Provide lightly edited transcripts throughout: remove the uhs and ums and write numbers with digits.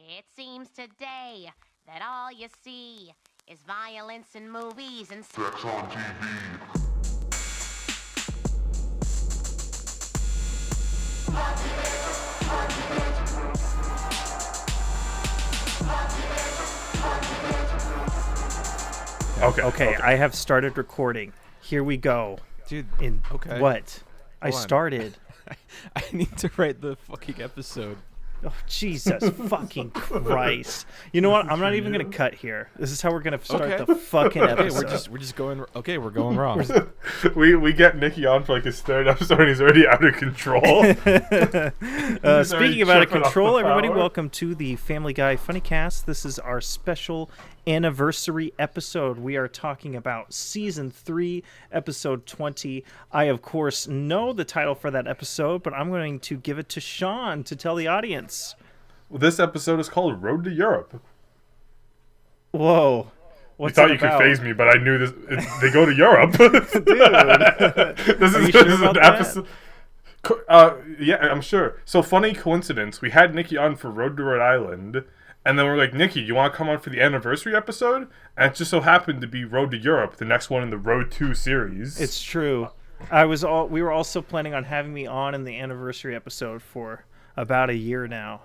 It seems today that all you see is violence in movies and sex on TV. Okay, I have started recording. Here we go. Dude, okay. What? I started. I need to write the fucking episode. Oh, Jesus fucking Christ. You know what? I'm not even going to cut here. This is how we're going to start the fucking episode. Okay, we're just going... Okay, we're going wrong. we get Nicky on for like his third episode and he's already out of control. Speaking of out of control, everybody, welcome to the Family Guy Funnycast. This is our special anniversary episode. We are talking about Season 3, Episode 20. I, of course, know the title for that episode, but I'm going to give it to Sean to tell the audience. Well, this episode is called Road to Europe. Whoa. You thought you could phase me, but I knew this. They go to Europe. Dude. This is an episode. Yeah, I'm sure. So, funny coincidence. We had Nicky on for Road to Rhode Island. And then we're like, Nicky, you want to come on for the anniversary episode? And it just so happened to be Road to Europe, the next one in the Road 2 series. It's true. We were also planning on having me on in the anniversary episode for about a year now.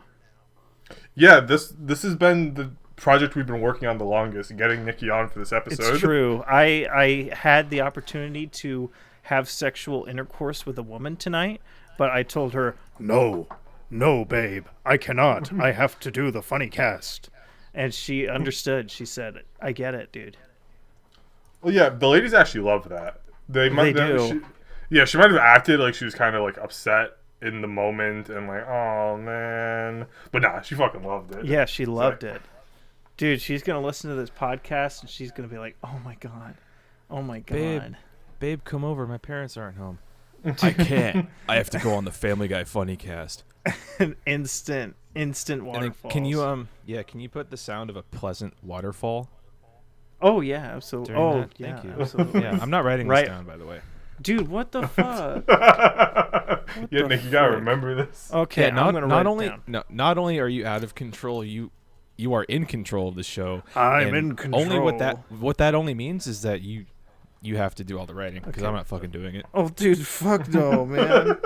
Yeah, this has been the project we've been working on the longest, getting Nicky on for this episode. It's true. I had the opportunity to have sexual intercourse with a woman tonight, but I told her, No, babe, I cannot. I have to do the funny cast. And she understood. She said, I get it, dude. Well, yeah, the ladies actually love that. They do. She might have acted like she was kind of like upset in the moment and like, oh, man. But nah, she fucking loved it. Yeah, she loved it. Dude, she's going to listen to this podcast and she's going to be like, oh, my God. Oh, my God. Babe, come over. My parents aren't home. I can't. I have to go on the Family Guy Funnycast. Instant waterfalls. Can you put the sound of a pleasant waterfall? Oh yeah, absolutely. Thank you. Absolutely. Yeah, I'm not writing this down, by the way. Dude, what the fuck? Nick, you gotta remember this. Okay, I'm gonna write it down. Not only are you out of control, you are in control of the show. I'm in control. Only what that only means is that you have to do all the writing because I'm not fucking doing it. Oh, dude, fuck no, man.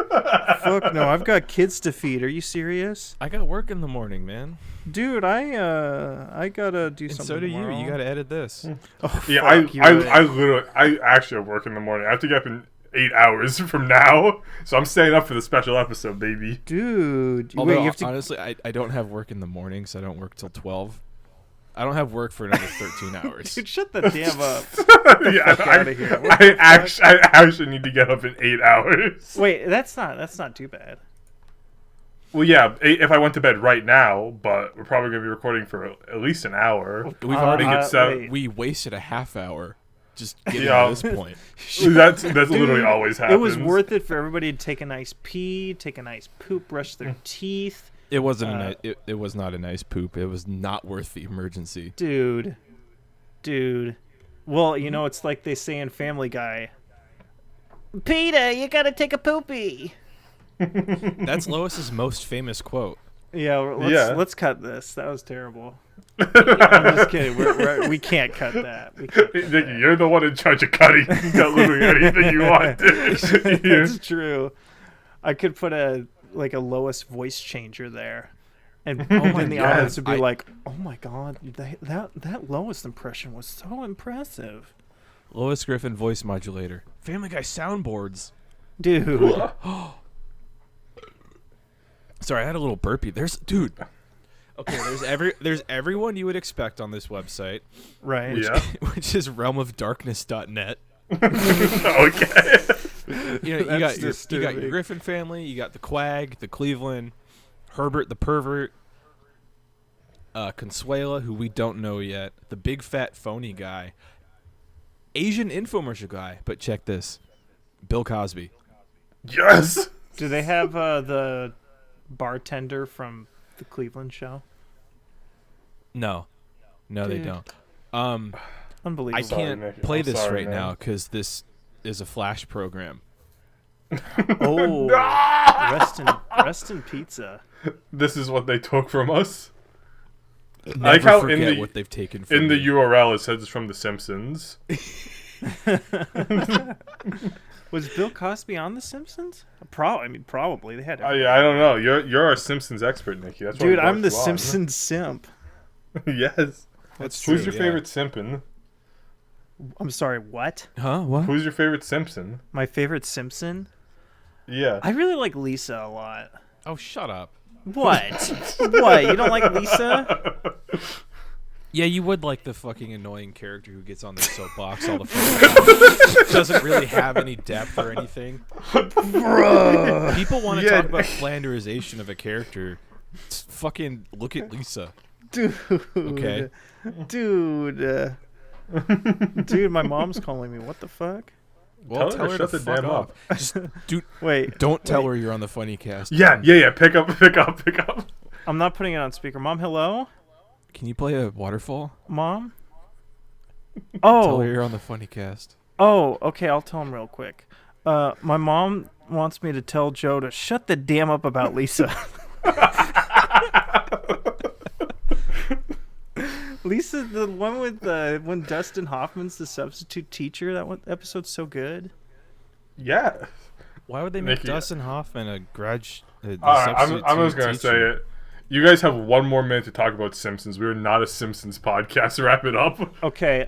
Fuck no. I've got kids to feed. Are you serious? I got work in the morning, man. Dude, I gotta do something. So do tomorrow. you. You gotta edit this. Oh, yeah, I actually have work in the morning. I have to get up in 8 hours from now, so I'm staying up for the special episode, baby. Dude, honestly, I don't have work in the morning, so I don't work till 12. I don't have work for another 13 hours. Dude, shut the damn up. Out of here. I actually need to get up in 8 hours. Wait, that's not too bad. Well, yeah, if I went to bed right now, but we're probably going to be recording for at least an hour. We've already we wasted a half hour just getting to this point. That's literally always happens. It was worth it for everybody to take a nice pee, take a nice poop, brush their teeth. It wasn't it was not a nice poop. It was not worth the emergency. Dude. Well, it's like they say in Family Guy. Peter, you gotta take a poopy. That's Lois's most famous quote. Yeah, let's cut this. That was terrible. I'm just kidding. We can't cut that. Nicky, you're the one in charge of cutting. You can cut literally anything you want. That's true. I could put a Lois voice changer there, and then the audience would be like, "Oh my God, that Lois impression was so impressive." Lois Griffin voice modulator, Family Guy soundboards, dude. Sorry, I had a little burpee. Okay, there's everyone you would expect on this website, right? Which is realmofdarkness.net. Okay. You got your Griffin family, you got the Quag, the Cleveland, Herbert the pervert, Consuela, who we don't know yet, the big fat phony guy, Asian infomercial guy, but check this, Bill Cosby. Yes. Do they have the bartender from the Cleveland show? No, they don't. Unbelievable. I can't play this right now because this is a Flash program. Oh, rest in pizza. This is what they took from us. I like how forget what they've taken from in the me. URL it says it's from The Simpsons. Was Bill Cosby on The Simpsons? Probably. They had. I don't know. You're our Simpsons expert, Nicky. That's why Dude, we brought I'm the you on. Simpsons simp. Yes. That's Who's true, your favorite Simpson? I'm sorry, what? What? Who's your favorite Simpson? My favorite Simpson? Yeah. I really like Lisa a lot. Oh, shut up. What? What? You don't like Lisa? Yeah, you would like the fucking annoying character who gets on the soapbox all the fucking time. Doesn't really have any depth or anything. Bruh. People want to talk about flanderization of a character. Fucking look at Lisa. Dude. Okay. Dude. Dude, my mom's calling me. What the fuck? Well, Tell her to to shut the fuck damn off. up. Just, dude, Wait. don't tell her you're on the Funnycast. Yeah. Pick up. I'm not putting it on speaker. Mom, hello? Can you play a waterfall? Mom? Tell her Oh. you're on the Funnycast. Oh, okay. I'll tell him real quick. My mom wants me to tell Joe to shut the damn up about Lisa. Lisa, the one with when Dustin Hoffman's the substitute teacher. That one episode's so good. Yeah. Why would they make Nicky, Dustin Hoffman a grudge? I'm just gonna say it. You guys have one more minute to talk about Simpsons. We are not a Simpsons podcast. Wrap it up. Okay.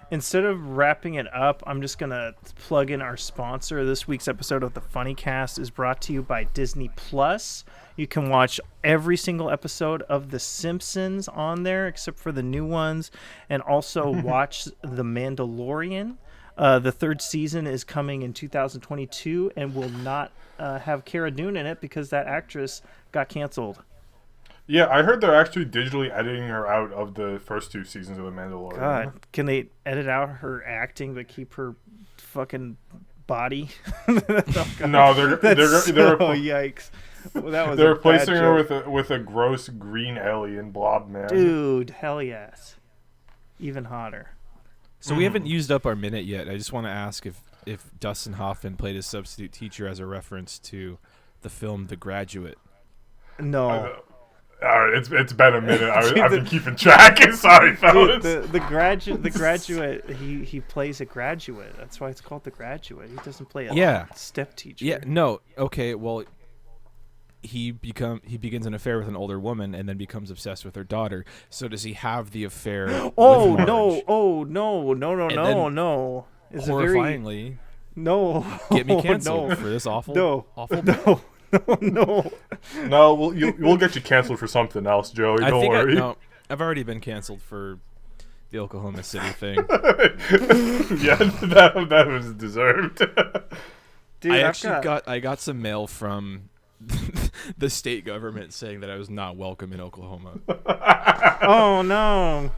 Instead of wrapping it up, I'm just gonna plug in our sponsor. This week's episode of the Funnycast is brought to you by Disney Plus. You can watch every single episode of The Simpsons on there, except for the new ones, and also watch The Mandalorian. The third season is coming in 2022 and will not have Cara Dune in it because that actress got canceled. Yeah, I heard they're actually digitally editing her out of the first two seasons of The Mandalorian. God, can they edit out her acting but keep her fucking body? No, they're yikes. Well, that was they're a bad replacing her joke. with a gross green alien blob man. Dude, hell yes. Even hotter. So we haven't used up our minute yet. I just want to ask if Dustin Hoffman played a substitute teacher as a reference to the film The Graduate. No. All right, it's been a minute. I've been keeping track. Sorry, fellas. Dude, the graduate, he plays a graduate. That's why it's called The Graduate. He doesn't play a step teacher. Yeah, no. Okay, well, he begins an affair with an older woman and then becomes obsessed with her daughter. So does he have the affair with Marge? No. It's Horrifyingly, get me canceled for this awful No. No, we'll get you canceled for something else, Joey. Don't worry. I've already been canceled for the Oklahoma City thing. Yeah, that was deserved. Dude, I got some mail from the state government saying that I was not welcome in Oklahoma. Oh no,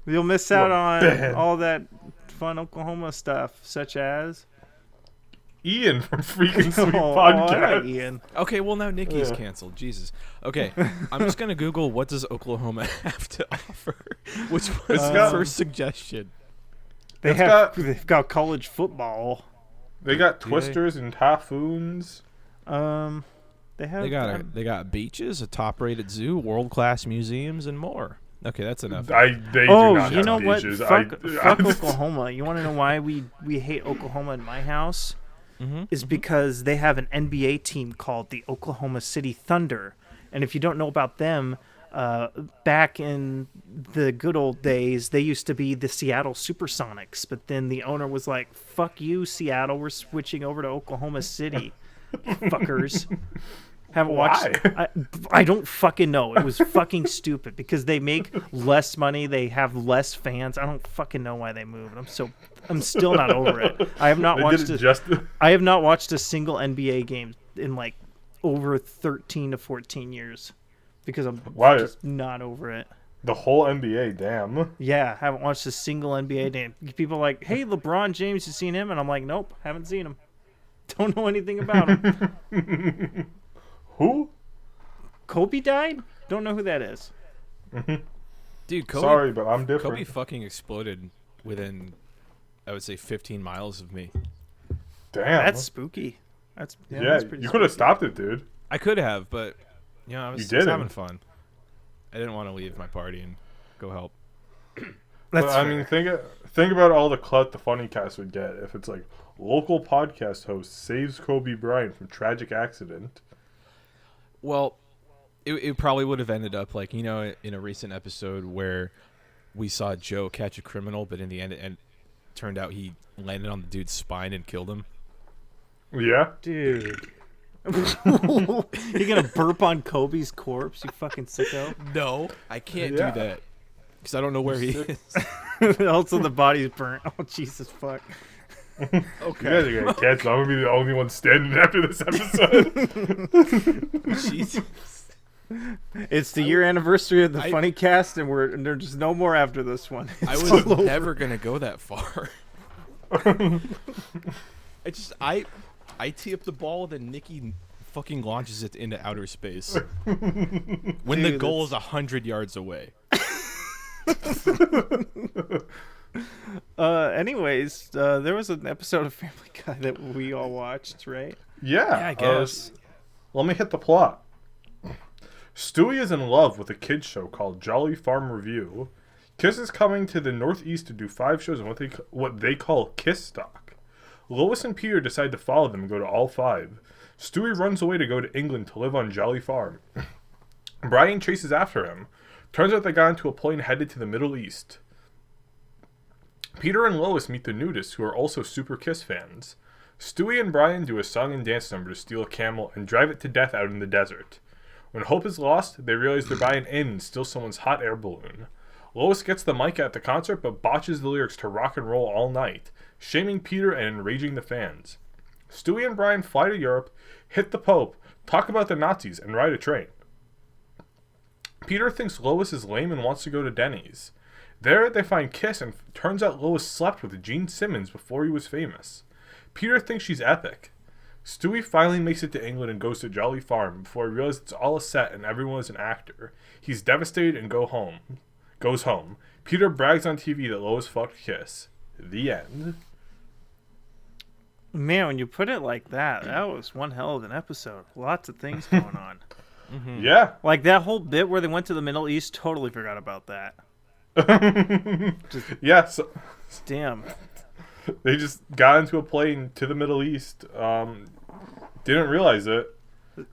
you'll miss out on man. all that fun Oklahoma stuff, such as Ian from Freaking Sweet I Podcast. like Ian. Okay, well now Nicky's canceled. Jesus. Okay, I'm just gonna Google what does Oklahoma have to offer, which was the first suggestion. They've got college football. They got twisters and typhoons. They got beaches, a top-rated zoo, world-class museums, and more. Okay, that's enough. They do not you have know what? beaches. Fuck Oklahoma. You want to know why we hate Oklahoma in my house? Is because they have an NBA team called the Oklahoma City Thunder. And if you don't know about them, back in the good old days, they used to be the Seattle Supersonics. But then the owner was like, fuck you, Seattle. We're switching over to Oklahoma City. Fuckers. Haven't watched. I don't fucking know. It was fucking stupid because they make less money. They have less fans. I don't fucking know why they moved. I'm still not over it. I have not watched I have not watched a single NBA game in like over 13 to 14 years because I'm just not over it. The whole NBA, damn. Yeah, haven't watched a single NBA game. People are like, hey, LeBron James, you seen him? And I'm like, nope, haven't seen him. Don't know anything about him. Who? Kobe died? Don't know who that is. Dude, Kobe, sorry, but I'm different. Kobe fucking exploded within, I would say, 15 miles of me. Damn. That's spooky. That's you could have stopped it, dude. I could have, but I was having fun. I didn't want to leave my party and go help. That's I mean, think about all the clout the Funnycast would get if it's like local podcast host saves Kobe Bryant from tragic accident. Well, it probably would have ended up like, in a recent episode where we saw Joe catch a criminal, but in the end it turned out he landed on the dude's spine and killed him. Yeah, dude. You're gonna burp on Kobe's corpse, you fucking sicko. No, I can't do that because I don't know where he is. Also, the body's burnt. Oh, Jesus fuck. Okay. You guys are gonna catch. I'm gonna be the only one standing after this episode. Jesus. It's the year anniversary of the Funnycast, and there's just no more after this one. I was never gonna go that far. I tee up the ball, then Nicky fucking launches it into outer space when the goal is 100 yards away. Anyways, there was an episode of Family Guy that we all watched, right? Yeah, I guess. Let me hit the plot. Stewie is in love with a kids show called Jolly Farm Review. Kiss is coming to the Northeast to do 5 shows in what they call Kiss Stock. Lois and Peter decide to follow them and go to all 5. Stewie runs away to go to England to live on Jolly Farm. Brian chases after him. Turns out they got into a plane headed to the Middle East. Peter and Lois meet the nudists, who are also super Kiss fans. Stewie and Brian do a song and dance number to steal a camel and drive it to death out in the desert. When hope is lost, they realize they're buying in and steal someone's hot air balloon. Lois gets the mic at the concert but botches the lyrics to Rock and Roll All Night, shaming Peter and enraging the fans. Stewie and Brian fly to Europe, hit the Pope, talk about the Nazis, and ride a train. Peter thinks Lois is lame and wants to go to Denny's. There, they find Kiss, and turns out Lois slept with Gene Simmons before he was famous. Peter thinks she's epic. Stewie finally makes it to England and goes to Jolly Farm before he realizes it's all a set and everyone is an actor. He's devastated and goes home. Peter brags on TV that Lois fucked Kiss. The end. Man, when you put it like that was one hell of an episode. Lots of things going on. Mm-hmm. Yeah. Like that whole bit where they went to the Middle East, totally forgot about that. Yeah. So, damn. They just got into a plane to the Middle East. Didn't realize it.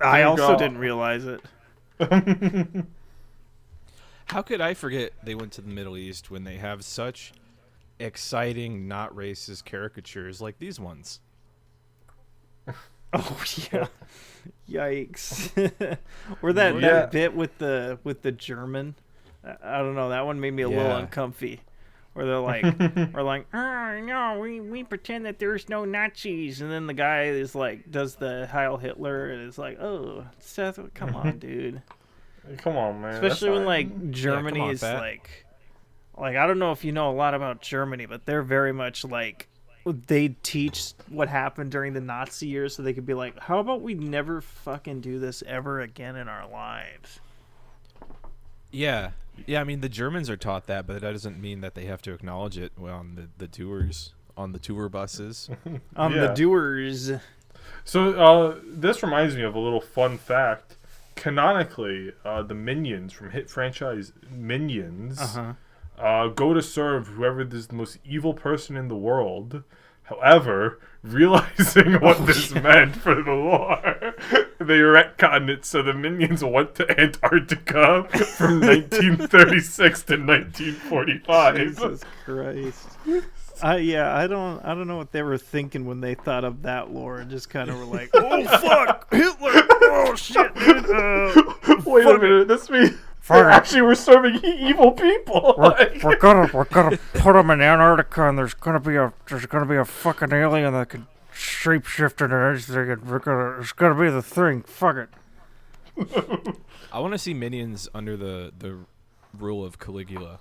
I also didn't realize it. How could I forget they went to the Middle East when they have such exciting, not racist caricatures like these ones? Oh yeah, yikes! Or that bit with the German. I don't know. That one made me a little uncomfy. Where they're like, no, we pretend that there's no Nazis, and then the guy is like, does the Heil Hitler, and it's like, oh, Seth, come on, dude. Come on, man. Especially when like Germany is like I don't know if you know a lot about Germany, but they're very much like they teach what happened during the Nazi years, so they could be like, how about we never fucking do this ever again in our lives? Yeah. Yeah, I mean, the Germans are taught that, but that doesn't mean that they have to acknowledge it on the tours, on the tour buses. The doers. So, this reminds me of a little fun fact. Canonically, the Minions from hit franchise Minions go to serve whoever is the most evil person in the world. However, realizing what this meant for the lore, they retconned it so the Minions went to Antarctica from 1936 to 1945. Jesus Christ. I don't know what they were thinking when they thought of that lore. Just kind of were like, oh fuck, Hitler! Oh shit, dude! Wait a minute, this means they actually were serving evil people. We're gonna put them in Antarctica, and there's gonna be a fucking alien that can shapeshift into anything. It's gonna be the thing. Fuck it. I want to see Minions under the rule of Caligula.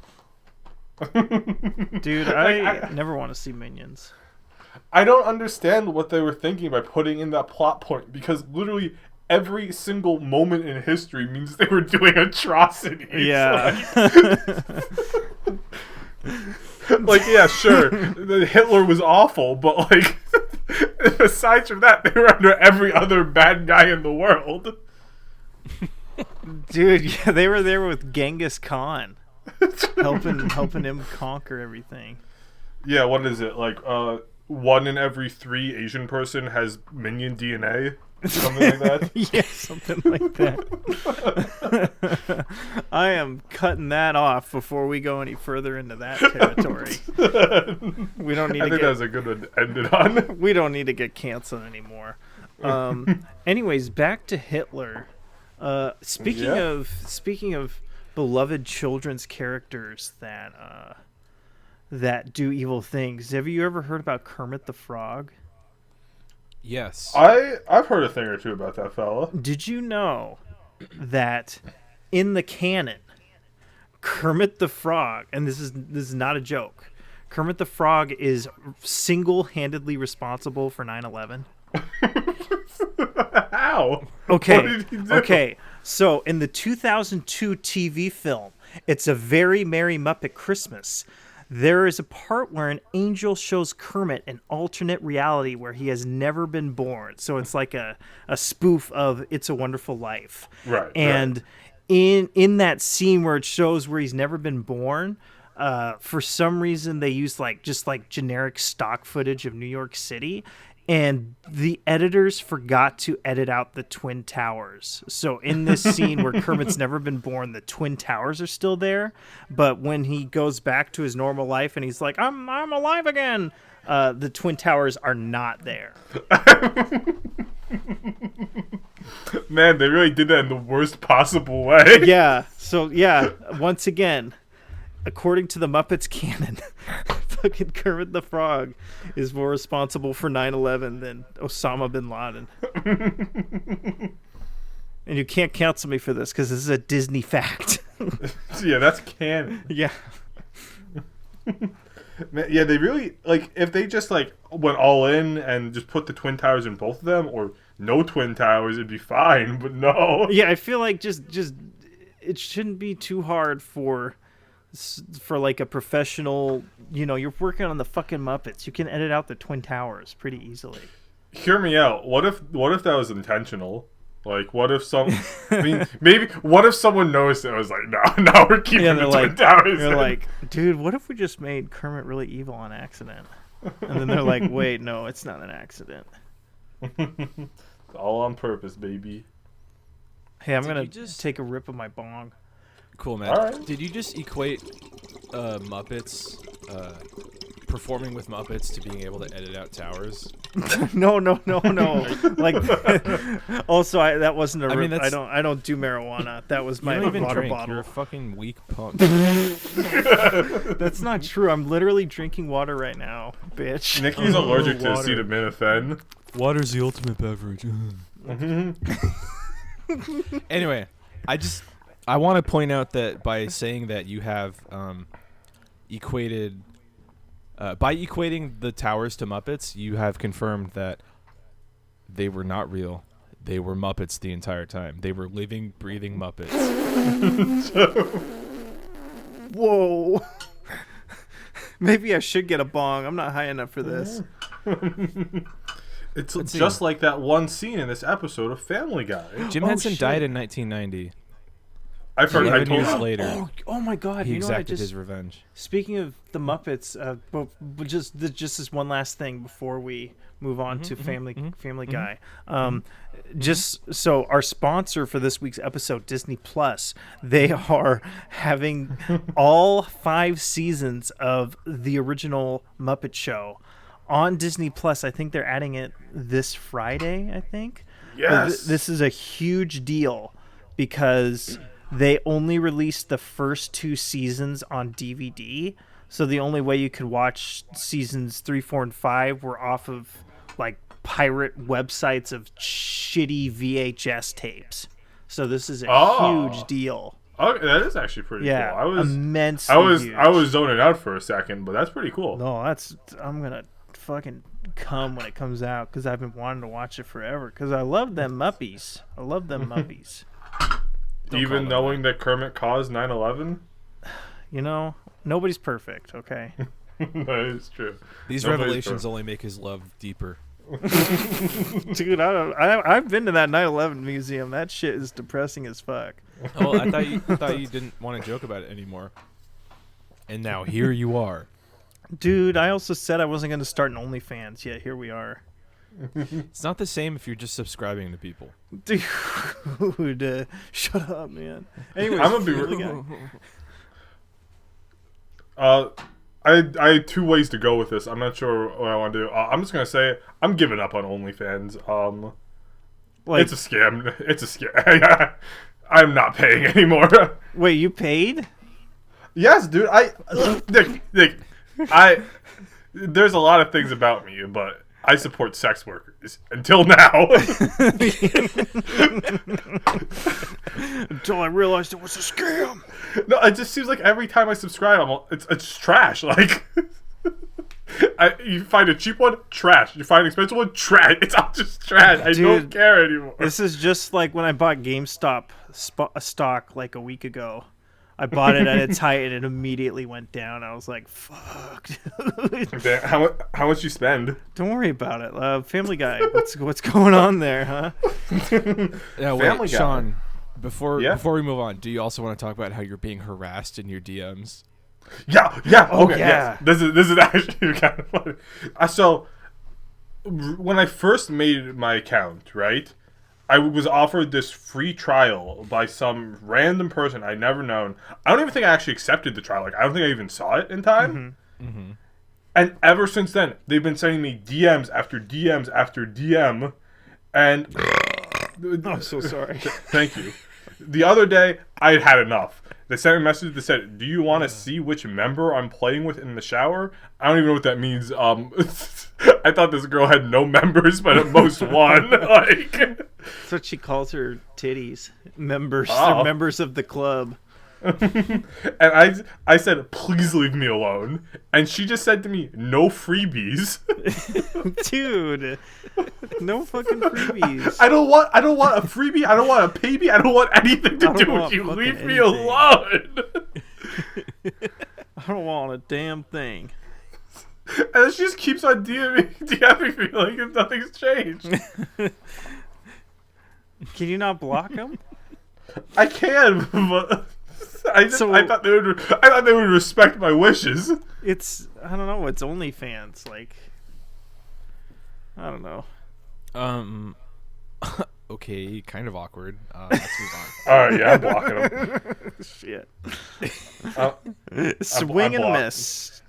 Dude, I never want to see Minions. I don't understand what they were thinking by putting in that plot point, because literally every single moment in history means they were doing atrocities. Yeah. Yeah, sure, Hitler was awful, but like, aside from that, they were under every other bad guy in the world. Dude, yeah, they were there with Genghis Khan, helping him conquer everything. Yeah, what is it? Like, 1 in every 3 Asian person has minion DNA? Something like that? Yeah, something like that. I am cutting that off before we go any further into that territory. We don't need I think that was a good one to end it on. We don't need to get canceled anymore. Anyways, back to Hitler. Speaking of beloved children's characters that do evil things, have you ever heard about Kermit the Frog? Yes. I've heard a thing or two about that fella. Did you know that in the canon, Kermit the Frog, and this is not a joke, Kermit the Frog is single-handedly responsible for 9/11? How? Okay. What did he do? Okay. So in the 2002 TV film, It's a Very Merry Muppet Christmas, there is a part where an angel shows Kermit an alternate reality where he has never been born. So it's like a spoof of It's a Wonderful Life. Right. And in that scene where it shows where he's never been born, for some reason they use just generic stock footage of New York City. And the editors forgot to edit out the Twin Towers. So in this scene where Kermit's never been born, the Twin Towers are still there. But when he goes back to his normal life and he's like, I'm alive again, the Twin Towers are not there. Man, they really did that in the worst possible way. Yeah. So, yeah, once again, according to the Muppets canon, fucking Kermit the Frog is more responsible for 9/11 than Osama bin Laden. And you can't cancel me for this because this is a Disney fact. Yeah, that's canon. Yeah. Man, yeah, they really, if they just, went all in and just put the Twin Towers in both of them, or no Twin Towers, it'd be fine, but no. Yeah, I feel like just it shouldn't be too hard for a professional, you're working on the fucking Muppets. You can edit out the Twin Towers pretty easily. Hear me out. What if that was intentional? What if maybe what if someone noticed it and was like, no, we're keeping the Twin Towers. They're like, dude, what if we just made Kermit really evil on accident? And then they're like, wait, no, it's not an accident. It's all on purpose, baby. Hey, I'm going to take a rip of my bong. Cool, man. Right. Did you just equate Muppets, performing with Muppets to being able to edit out towers? No. Also, that wasn't a rip. That's... I don't do marijuana. That was my you don't even water drink. bottle. You're a fucking weak punk. That's not true. I'm literally drinking water right now, bitch. Nicky's allergic to acetaminophen. Water's the ultimate beverage. Anyway, I want to point out that by saying that you have equating the towers to Muppets, you have confirmed that they were not real. They were Muppets the entire time. They were living, breathing Muppets. Whoa. Maybe I should get a bong. I'm not high enough for this. It's just like that one scene in this episode of Family Guy. Jim Henson died in 1990. I've heard. 11 years later. Oh my God! He you know what? exacted his revenge. Speaking of the Muppets, but just this one last thing before we move on to Family Guy. Just so our sponsor for this week's episode, Disney Plus, they are having all 5 seasons of the original Muppet Show on Disney Plus. I think they're adding it this Friday. I think. Yes. This is a huge deal because they only released the first 2 seasons on DVD. So the only way you could watch seasons 3, 4, and 5 were off of pirate websites of shitty VHS tapes. So this is a huge deal. Oh, that is actually pretty cool. I was immensely huge. I was zoning out for a second, but that's pretty cool. No, I'm gonna fucking come when it comes out because I've been wanting to watch it forever because I love them Muppies. Even knowing that Kermit caused 9/11? Nobody's perfect, okay? That is true. These revelations only make his love deeper. Dude, I've been to that 9/11 museum. That shit is depressing as fuck. Oh, I thought you didn't want to joke about it anymore. And now here you are. Dude, I also said I wasn't going to start an OnlyFans. Yet here we are. It's not the same if you're just subscribing to people. Dude, shut up, man. Anyways, I'm gonna be I had two ways to go with this. I'm not sure what I want to do. I'm just gonna say I'm giving up on OnlyFans. It's a scam. It's a scam. I'm not paying anymore. Wait, you paid? Yes, dude. Nick, there's a lot of things about me, but I support sex workers until now. Until I realized it was a scam. No, it just seems like every time I subscribe, it's trash. Like, you find a cheap one, trash. You find an expensive one, trash. It's all just trash. I don't care anymore. This is just like when I bought GameStop stock like a week ago. I bought it at its height and it immediately went down. I was like, fuck, dude. Damn, how much you spend? Don't worry about it. Family Guy, what's going on there, huh? Yeah, wait, Family Guy. Sean, before we move on, do you also want to talk about how you're being harassed in your DMs? Yeah. Okay. Yeah. Yes. This is actually kind of funny. So, when I first made my account, right, I was offered this free trial by some random person I'd never known. I don't even think I actually accepted the trial. Like, I don't think I even saw it in time. Mm-hmm. And ever since then, they've been sending me DMs after DMs after DM. And I'm so sorry. Thank you. The other day, I had had enough. They sent me a message that said, "Do you want to see which member I'm playing with in the shower?" I don't even know what that means. I thought this girl had no members, but at most one. Like, That's what she calls her titties. Members. Oh. They're members of the club. and I said, "Please leave me alone." And she just said to me, "No freebies." Dude, no fucking freebies. I don't want a freebie. I don't want a payme. I don't want anything to I don't do with want you. fucking Leave me anything. alone. I don't want a damn thing. And she just keeps on DMing me like if nothing's changed. Can you not block them? I can, but I thought they would respect my wishes. I don't know. It's OnlyFans. Like, I don't know. Okay, kind of awkward. Let's move on. All right, yeah, I'm blocking them. Shit. I'm Swing and blocked. miss.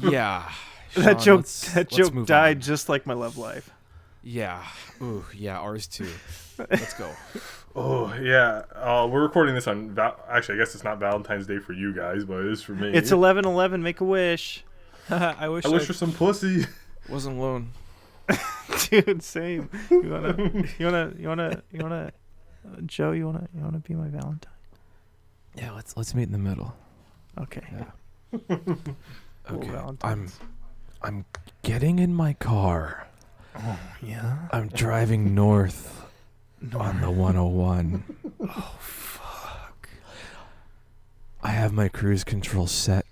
Yeah. That Sean, joke. let's Joke move died on. just like my love life. Yeah. Ooh, yeah, ours too. Let's go. Oh yeah, we're recording this on. Actually, I guess it's not Valentine's Day for you guys, but it is for me. It's 11/11. Make a wish, I wish I wish for some pussy. wasn't alone. dude. Same. You wanna, Joe? You wanna be my Valentine? Yeah, let's meet in the middle. Okay. Yeah. Cool Okay. Valentines. I'm getting in my car. Oh yeah. I'm driving north on the 101. Oh fuck. I have my cruise control set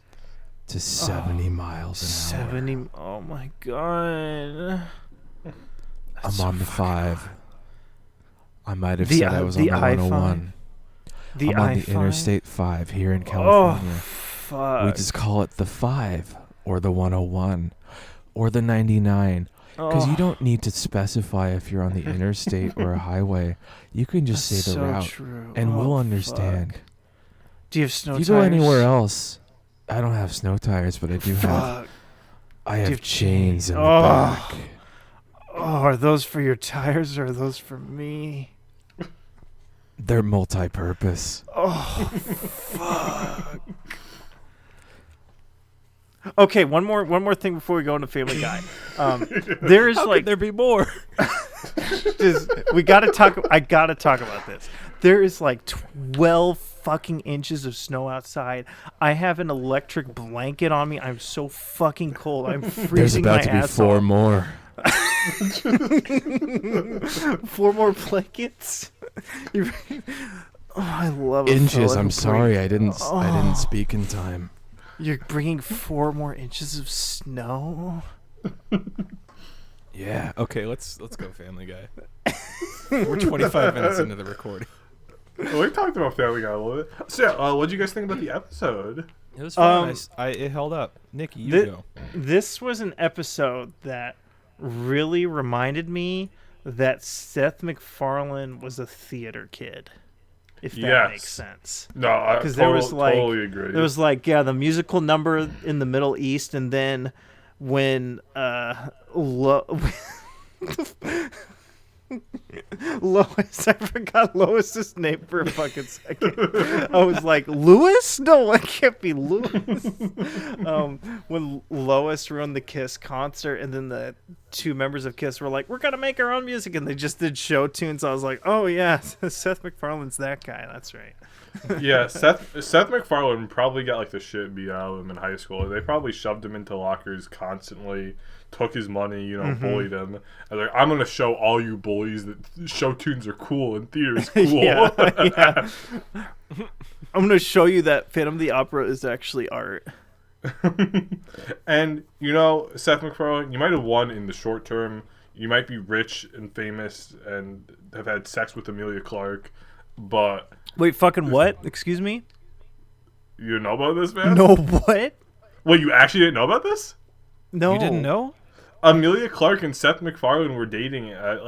to 70 miles an hour. 70. Oh my god. I'm on the 5. I might have The said I was on the I-5? 101. The I'm on the I-5? Interstate 5 here in Oh California. fuck. We just call it the 5 or the 101 or the 99 because you don't need to specify if you're on the interstate or a highway. You can just That's say the so route true. and we'll Oh, understand. fuck. Do you have snow If you tires? go anywhere else, I don't have snow tires, but I do have. Fuck. I you have have chains in the Oh. back. Oh, are those for your tires or are those for me? They're multi-purpose. Oh, fuck. Okay, one more thing before we go into Family Guy. There is like there be more? we gotta talk. I gotta talk about this. There is like 12 fucking inches of snow outside. I have an electric blanket on me. I'm so fucking cold. I'm There's freezing about my to be ass 4 off. more. 4 more blankets. Oh, I love a Inches. fella I'm who sorry, I brings- didn't speak in time. You're bringing 4 more inches of snow. Yeah. Okay, let's go, Family Guy. We're 25 minutes into the recording. Well, we talked about Family Guy a little bit. So, yeah, what did you guys think about the episode? It was fun. It held up. Nicky, you go. This was an episode that really reminded me that Seth MacFarlane was a theater kid. If that makes sense. No, I totally agree. There was like, the musical number in the Middle East, and then when Lois, I forgot Lois's name for a fucking second. I was like, Louis? No, it can't be Louis. When Lois ruined the Kiss concert, and then the two members of Kiss were like, we're going to make our own music, and they just did show tunes. I was like, oh, yeah, Seth MacFarlane's that guy. That's right. Yeah, Seth MacFarlane probably got like the shit beat out of him in high school. They probably shoved him into lockers constantly, took his money, bullied him. And like, I'm gonna show all you bullies that show tunes are cool and theater's cool. yeah. I'm gonna show you that Phantom of the Opera is actually art. And Seth MacFarlane, you might have won in the short term. You might be rich and famous and have had sex with Emilia Clarke, but wait, fucking what? Excuse me? You know about this, man? No, what? Wait, you actually didn't know about this? No. You didn't know? Emilia Clarke and Seth MacFarlane were dating at,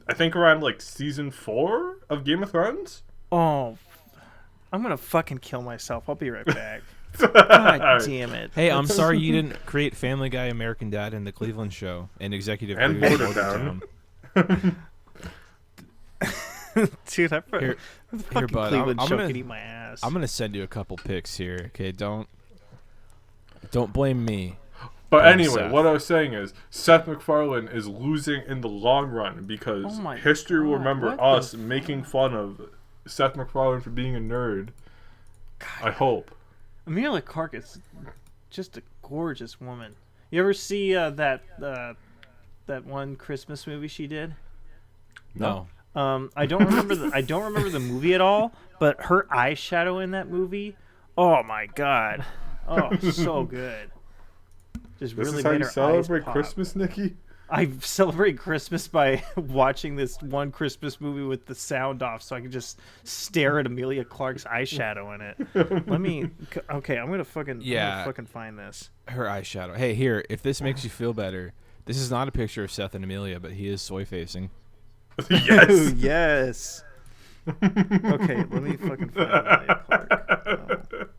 I think around, season 4 of Game of Thrones? Oh, I'm going to fucking kill myself. I'll be right back. God damn it. Hey, I'm sorry you didn't create Family Guy, American Dad, and The Cleveland Show, and executive and producer Bordertown. Dude, I here, fucking bud, Cleveland I'm show gonna, could eat my ass. I'm gonna send you a couple pics here. Okay, don't blame me. But anyway, Seth. what I was saying is Seth MacFarlane is losing in the long run because history will remember us making fun of Seth MacFarlane for being a nerd. God. I hope. Emilia Clarke is just a gorgeous woman. You ever see that one Christmas movie she did? No. I don't remember the movie at all, but her eyeshadow in that movie, oh my god, so good. Just this really is how made you her celebrate eyes pop. Christmas, Nicky? I celebrate Christmas by watching this one Christmas movie with the sound off, so I can just stare at Emilia Clarke's eyeshadow in it. I'm gonna fucking find this. Her eyeshadow. Hey, here, if this makes you feel better, this is not a picture of Seth and Amelia, but he is soy facing. Yes. Yes. Okay, let me fucking find Emilia Clarke.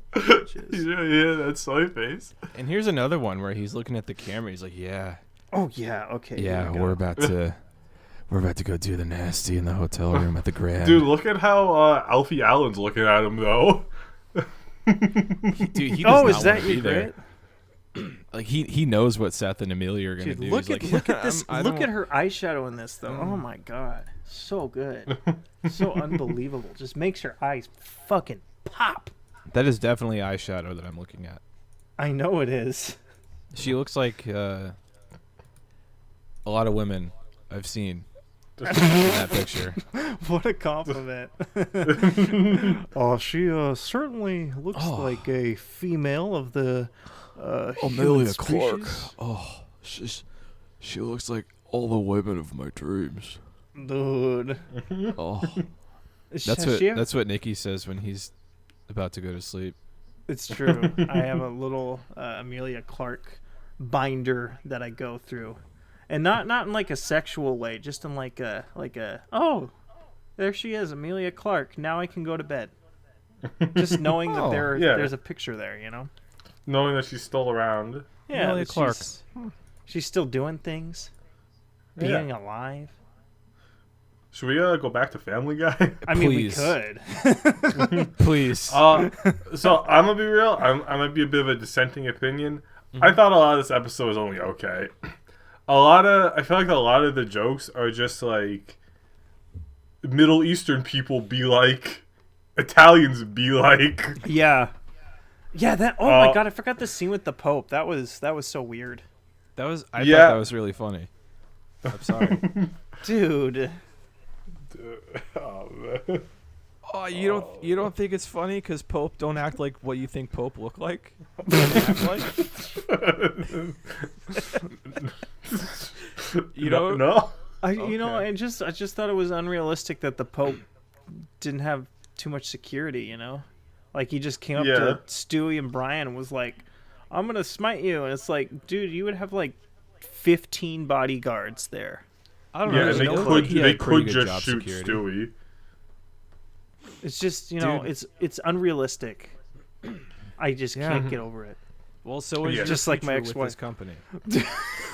Yeah, that's soy face. And here's another one where he's looking at the camera. He's like, "Yeah, oh yeah, okay, yeah, we're about to go do the nasty in the hotel room at the Grand." Dude, look at how Alfie Allen's looking at him though. Dude, he does is not that wanna be your there. Like he knows what Seth and Amelia are gonna do. Look He's at like, look at this. I Look don't- at her eyeshadow in this though. Oh my god, so good, so unbelievable. Just makes your eyes fucking pop. That is definitely eyeshadow that I'm looking at. I know it is. She looks like a lot of women I've seen in that picture. What a compliment. Oh, she certainly looks like a female of the Amelia human Clarke. species. Oh, she looks like all the women of my dreams. Dude. Oh, That's what Nicky says when he's about to go to sleep. It's true. I have a little Emilia Clarke binder that I go through, and not in like a sexual way, just in like a oh, there she is, Emilia Clarke. Now I can go to bed. Just knowing that there's a picture there, Knowing that she's still around. Yeah, Emilia Clarke. She's still doing things, being alive. Should we go back to Family Guy? I mean, we Please. could. Please. So I'm gonna be real. I'm gonna be a bit of a dissenting opinion. I thought a lot of this episode was only okay. I feel like a lot of the jokes are just like Middle Eastern people be like, Italians be like. Yeah. That. Oh my god, I forgot the scene with the Pope. That was so weird. I thought that was really funny. I'm sorry. Dude. Oh man. Oh, you don't think it's funny because Pope don't act like what you think Pope look like? Act like? No. I just thought it was unrealistic that the Pope didn't have too much security, you know? Like, he just came up Yeah. to Stewie and Brian and was like, I'm going to smite you. And it's like, dude, you would have like 15 bodyguards there. I don't Yeah, know. and It looked like he they had pretty could good just job shoot security. Stewie. It's just, you know, Dude. it's unrealistic. I just can't get over it. Well, so is Yeah. your Just like my future with this ex-wife. company.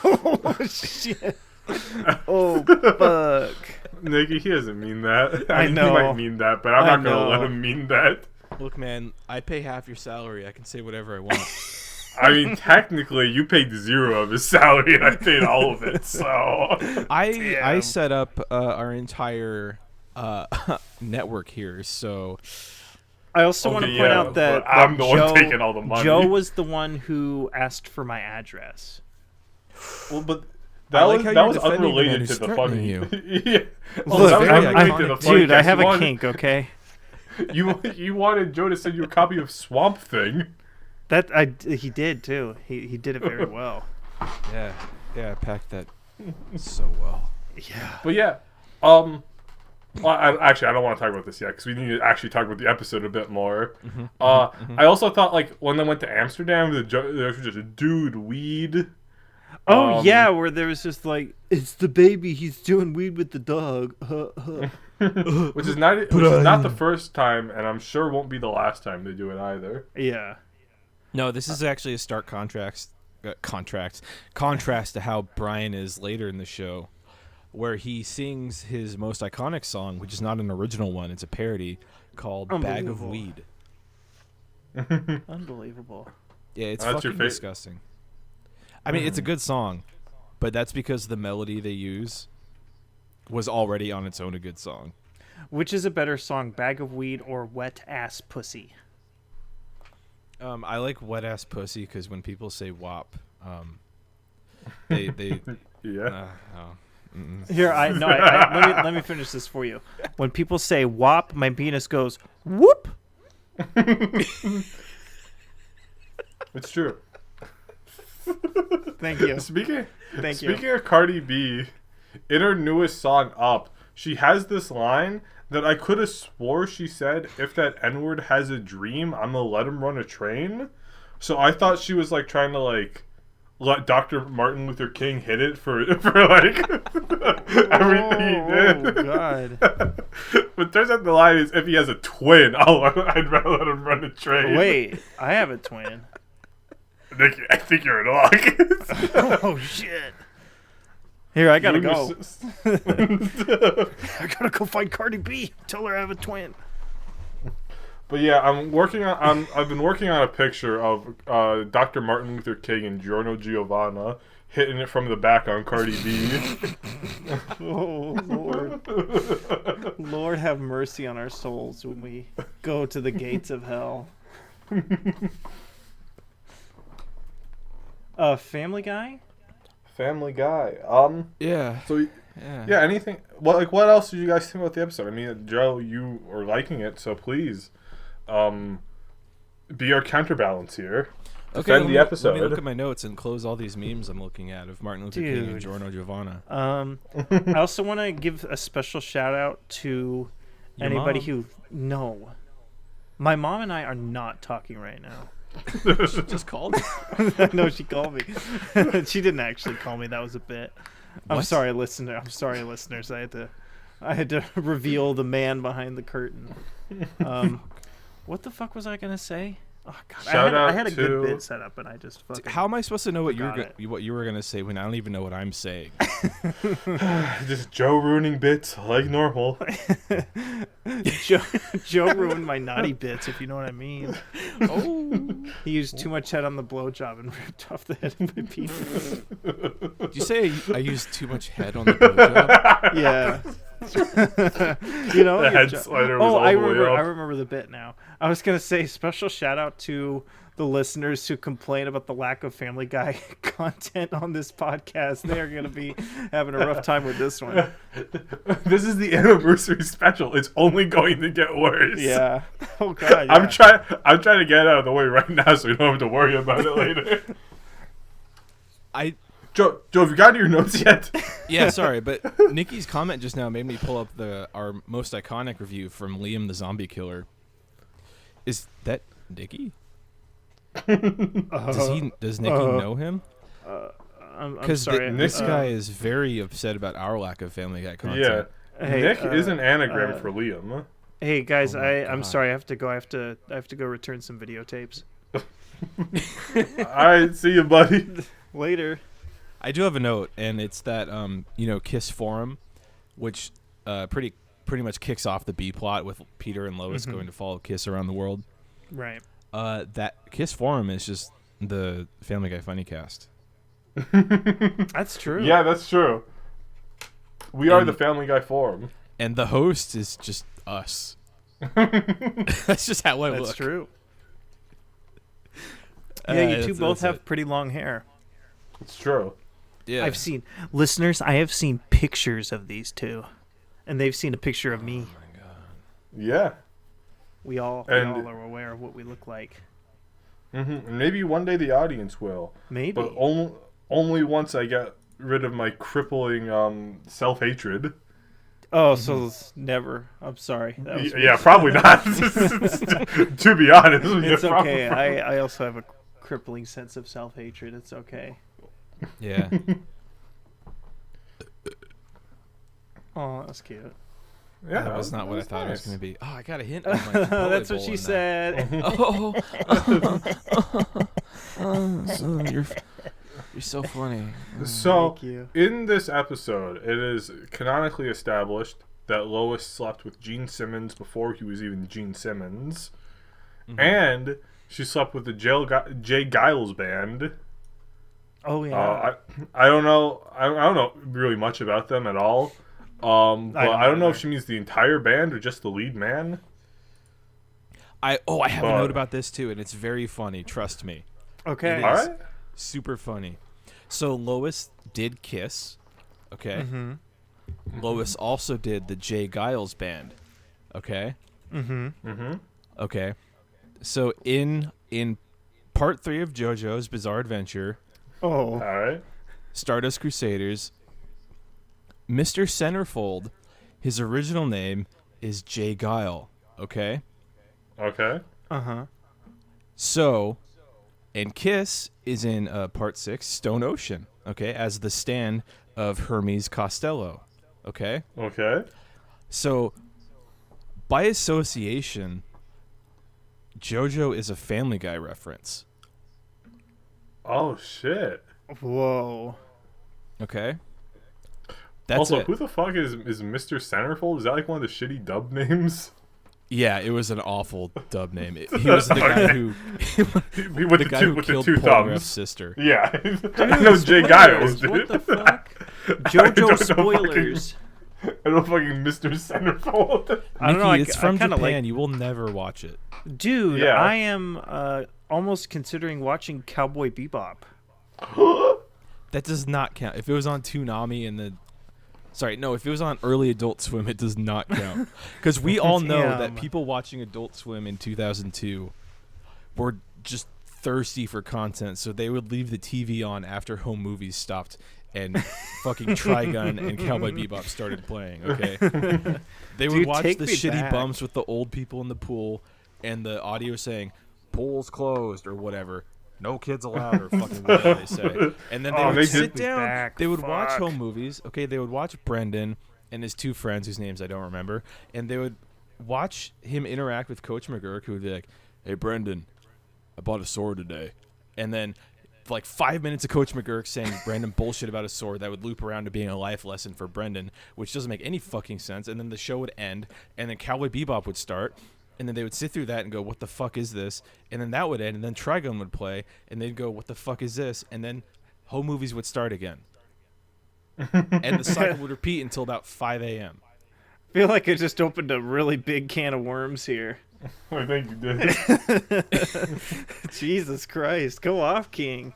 Oh, shit. Oh, fuck. Nicky, he doesn't mean that. I mean, know. He might mean that, but I'm I not going to know. let him mean that. Look, man, I pay half your salary. I can say whatever I want. I mean, technically, you paid 0 of his salary, and I paid all of it, so... I set up our entire network here, so I also want to Okay, point yeah, out that, but I'm that the one Joe, taking all the money. Joe was the one who asked for my address. Well, but I like how that you're was defending the man unrelated who's to the threatening funny. you. Yeah. Well, Look, that was very unrelated to iconic. the funny Dude, I cast. have You a wanted- kink, okay? You wanted Joe to send you a copy of Swamp Thing. He did too. He did it very well. yeah, I packed that so well. Yeah. But yeah, well, I don't want to talk about this yet because we need to actually talk about the episode a bit more. I also thought like when they went to Amsterdam, there was just a dude weed. Oh yeah, where there was just like, it's the baby. He's doing weed with the dog. Which is not the first time, and I'm sure won't be the last time they do it either. Yeah. No, this is actually a stark contrast to how Brian is later in the show, where he sings his most iconic song, which is not an original one; it's a parody called "Bag of Unbelievable. Weed." Unbelievable. Yeah, it's That's your fucking fa- disgusting. I mean, it's a good song, but that's because the melody they use was already on its own a good song. Which is a better song, Bag of Weed or Wet Ass Pussy? I like wet ass pussy because when people say "wop," they Yeah. oh, Here, let me finish this for you. When people say "wop," my penis goes whoop. It's true. Thank you. Speaking Thank you. of Cardi B, in her newest song "Up," she has this line that I could have swore she said, "If that N-word has a dream, I'm gonna let him run a train." So I thought she was like trying to like let Dr. Martin Luther King hit it for like everything he did. Oh God. But turns out the line is, if he has a twin, I'd rather let him run a train. Wait, I have a twin. Nicky, I think you're in luck. Oh shit. Here, I gotta You and go. your sis- I gotta go find Cardi B. Tell her I have a twin. But yeah, I've been working on a picture of Dr. Martin Luther King and Giorno Giovanna hitting it from the back on Cardi B. Oh Lord. Lord have mercy on our souls when we go to the gates of hell. Family Guy? Family Guy. yeah, So yeah, anything? What else did you guys think about the episode? I mean, Joe, you are liking it, so please, be our counterbalance here. Defend the episode. Let me look at my notes and close all these memes I'm looking at of Martin Luther King and Dude. Giorno Giovanna. I also want to give a special shout out to Your anybody mom? who... No. My mom and I are not talking right now. She just called. No, she called me. She didn't actually call me. That was a bit. I'm What? sorry, listener. I'm sorry, listeners. I had to reveal the man behind the curtain. What the fuck was I gonna say? Oh god, Shout I out had a to- good bit set up, and I just fucking. How am I supposed to know what Forgot what you were gonna say when I don't even know what I'm saying? Just Joe ruining bits like normal. Joe ruined my naughty bits, if you know what I mean. Oh, He used too much head on the blowjob and ripped off the head of my penis. did you say I used too much head on the blowjob? Yeah. You know, The your head jo- slider was all I the way remember. up. I remember the bit now. I was gonna say special shout out to the listeners who complain about the lack of Family Guy content on this podcast. They are gonna be having a rough time with this one. This is the anniversary special. It's only going to get worse. Yeah. Oh god. Yeah. I'm trying to get it out of the way right now so we don't have to worry about it later. Joe, have you gotten your notes yet? Yeah, sorry, but Nicky's comment just now made me pull up our most iconic review from Liam the Zombie Killer. Is that Nicky? Does Nicky know him? I'm sorry. This guy is very upset about our lack of Family Guy content. Yeah. Hey, Nick is an anagram for Liam. Hey guys, Oh my I'm God. sorry. I have to go. I have to go return some videotapes. All right, see you, buddy. Later. I do have a note, and it's that Kiss Forum, which pretty much kicks off the B plot with Peter and Lois going to follow Kiss around the world. Right. That Kiss Forum is just the Family Guy Funnycast. That's true. Yeah, that's true. We are the Family Guy Forum. And the host is just us. That's just how I look. That's true. Yeah, you two both that's have pretty long hair. It's true. Yeah. I've seen listeners. I have seen pictures of these two, and they've seen a picture of me. Yeah. We all are aware of what we look like. Mm-hmm. Maybe one day the audience will. Maybe. But only once I get rid of my crippling self-hatred. Oh, so it's never. I'm sorry. That was Yeah, probably not. To be honest. It's yeah, okay. probably. I also have a crippling sense of self-hatred. It's okay. Yeah. Oh, that was cute. Yeah, That was not what I was thought it was nice. going to be. Oh, I got a hint. Of my That's what she said. You're so funny. So, Thank you. in this episode, it is canonically established that Lois slept with Gene Simmons before he was even Gene Simmons. And she slept with the Jay Giles band. Oh yeah. I don't know. I don't know really much about them at all. But I don't know if either. she means the entire band or just the lead man. I have a note about this too, and it's very funny. Trust me. Okay. It All is right. super funny. So Lois did Kiss. Okay. Mm-hmm. Lois also did the Jay Giles band. Okay. Okay. So in part 3 of JoJo's Bizarre Adventure, Oh. All right. Stardust Crusaders, Mr. Centerfold, his original name is Jay Guile. Okay. Okay. Uh-huh. So, and Kiss is in part 6, Stone Ocean. Okay, as the stand of Hermes Costello. Okay. Okay. So, by association, JoJo is a Family Guy reference. Oh shit. Whoa. Okay. That's Also, it. who the fuck is Mr. Centerfold? Is that like one of the shitty dub names? Yeah, it was an awful dub name. He was the guy who With the guy who with the killed two Polnareff's thumbs. sister. Yeah. I know Jay Giles, dude. What the fuck? I JoJo don't know spoilers. I don't fucking Mr. Centerfold. I don't know. Nikki, it's from I kinda Japan. You will never watch it. Dude, Yeah. I am almost considering watching Cowboy Bebop. That does not count. If it was on Toonami and if it was on Early Adult Swim, it does not count. Because we all know that Damn. people watching Adult Swim in 2002 were just thirsty for content, so they would leave the TV on after home movies stopped and fucking Trigun and Cowboy Bebop started playing, okay? They would Dude, watch take the me shitty back. bumps with the old people in the pool and the audio saying, pool's closed or whatever. No kids allowed or fucking whatever they say. And then they would they sit did- down. back, They would watch fuck. home movies. Okay, they would watch Brendan and his two friends whose names I don't remember. And they would watch him interact with Coach McGurk, who would be like, hey, Brendan, I bought a sword today. And then like 5 minutes of Coach McGurk saying random bullshit about a sword that would loop around to being a life lesson for Brendan, which doesn't make any fucking sense. And then the show would end, and then Cowboy Bebop would start, and then they would sit through that and go, what the fuck is this? And then that would end, and then Trigun would play, and they'd go, what the fuck is this? And then home movies would start again. And the cycle would repeat until about 5 a.m. I feel like I just opened a really big can of worms here. I think you did. Jesus Christ. Go off, King.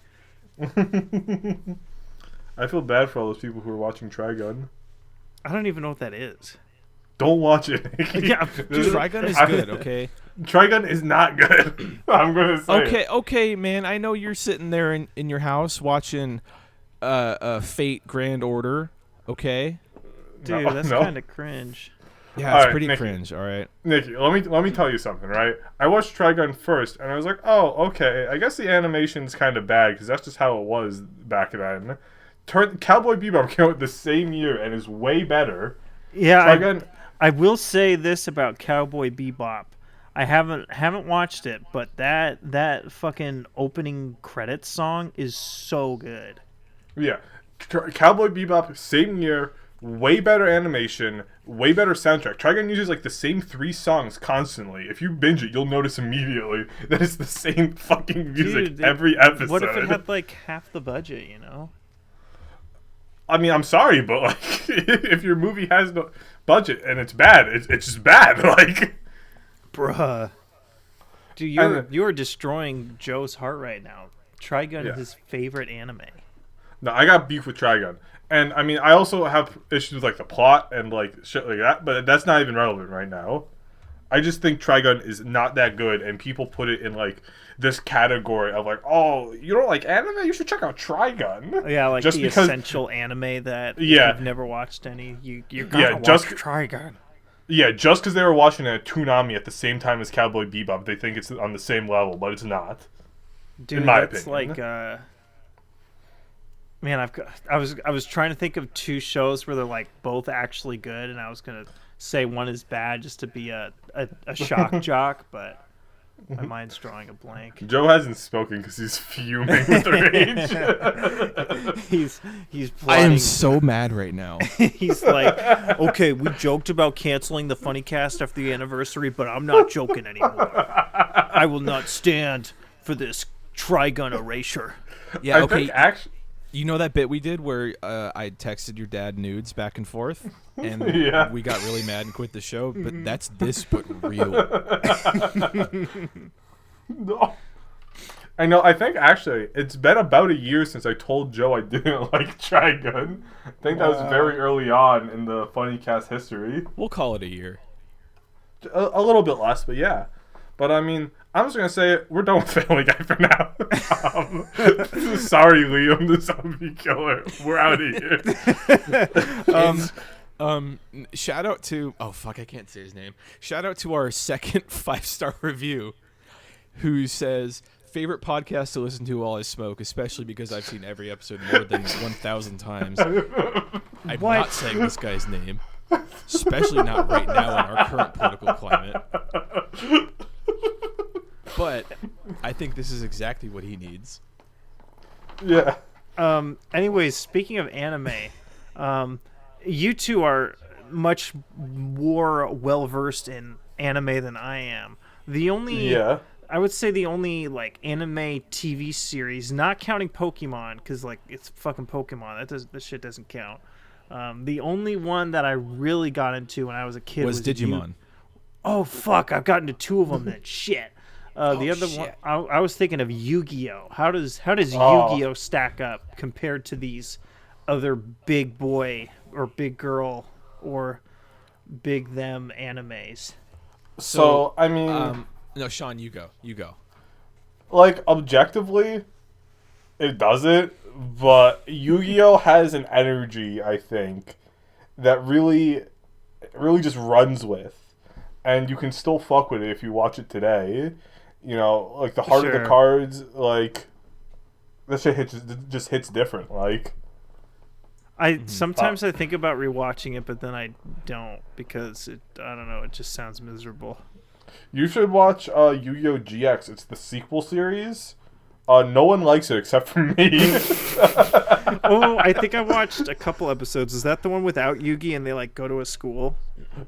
I feel bad for all those people who are watching Trigun. I don't even know what that is. Don't watch it. Yeah, Dude, Trigun is good, okay? Trigun is not good. I'm gonna say. Okay, man. I know you're sitting there in your house watching Fate Grand Order. Okay. Dude, No, that's no. kind of cringe. Yeah, All it's right, pretty Nicky. cringe. All right. Nicky, let me tell you something, right? I watched Trigun first, and I was like, oh, okay. I guess the animation's kind of bad because that's just how it was back then. Cowboy Bebop came out the same year and is way better. Yeah, Trigun, I will say this about Cowboy Bebop. I haven't watched it, but that fucking opening credits song is so good. yeah, Cowboy Bebop, same year, way better animation, way better soundtrack. Trigun uses like the same 3 songs constantly. If you binge it, you'll notice immediately that it's the same fucking music Dude, every episode. What if it had like half the budget, you know? I mean, I'm sorry, but like, if your movie has no budget and it's bad, it's just bad. Like, Bruh. Dude, you're destroying Joe's heart right now. Trigun Yeah. is his favorite anime. no, I got beef with Trigun. And I mean, I also have issues with like the plot and like shit like that, but that's not even relevant right now. I just think Trigun is not that good, and people put it in like this category of like, oh, you don't like anime? You should check out Trigun. Yeah, like Just the because- essential anime that Yeah. if you've never watched any. You Yeah, gotta just- watch Trigun. Yeah, just because they were watching a Toonami at the same time as Cowboy Bebop, they think it's on the same level, but it's not. Dude, in my that's opinion. like man, I was trying to think of 2 shows where they're like both actually good, and I was gonna say one is bad just to be a shock jock, but my mind's drawing a blank. Joe hasn't spoken because he's fuming with rage. He's I am plotting. so mad right now. He's like, okay, we joked about canceling the Funnycast after the anniversary, but I'm not joking anymore. I will not stand for this Trigun erasure. Yeah. I Okay. think actually, You know that bit we did where I texted your dad nudes back and forth, and Yeah. we got really mad and quit the show. But that's this, but real. no. I know. I think actually it's been about a year since I told Joe I didn't like Trigun. I think that was very early on in the Funnycast history. We'll call it a year. A little bit less, but yeah. But I mean, I'm just gonna say it. We're done with Family Guy for now. Sorry, Liam, the zombie killer. We're out of here. Shout out to I can't say his name. Shout out to our second 5-star review, who says favorite podcast to listen to while I smoke, especially because I've seen every episode more than 1,000 times. I'm not saying this guy's name, especially not right now in our current political climate. But I think this is exactly what he needs. Yeah. Anyways, speaking of anime, you two are much more well versed in anime than I am. I would say the only like anime TV series, not counting Pokemon, because like it's fucking Pokemon. That shit doesn't count. The only one that I really got into when I was a kid Was Digimon. Oh fuck! I've gotten to 2 of them. Then shit. The other shit. one, I was thinking of Yu-Gi-Oh. How does Oh. Yu-Gi-Oh stack up compared to these other big boy or big girl or big them animes? So I mean, No, Sean, you go. You go. like objectively, it doesn't. But Yu-Gi-Oh has an energy, I think, that really just runs with, and you can still fuck with it if you watch it today. You know, like the heart of Sure. the cards, like that shit just hits different. Like, Sometimes I think about rewatching it, but then I don't because I don't know. It just sounds miserable. you should watch Yu-Gi-Oh GX. It's the sequel series. No one likes it except for me. Oh, I think I watched a couple episodes. Is that the one without Yugi and they like go to a school?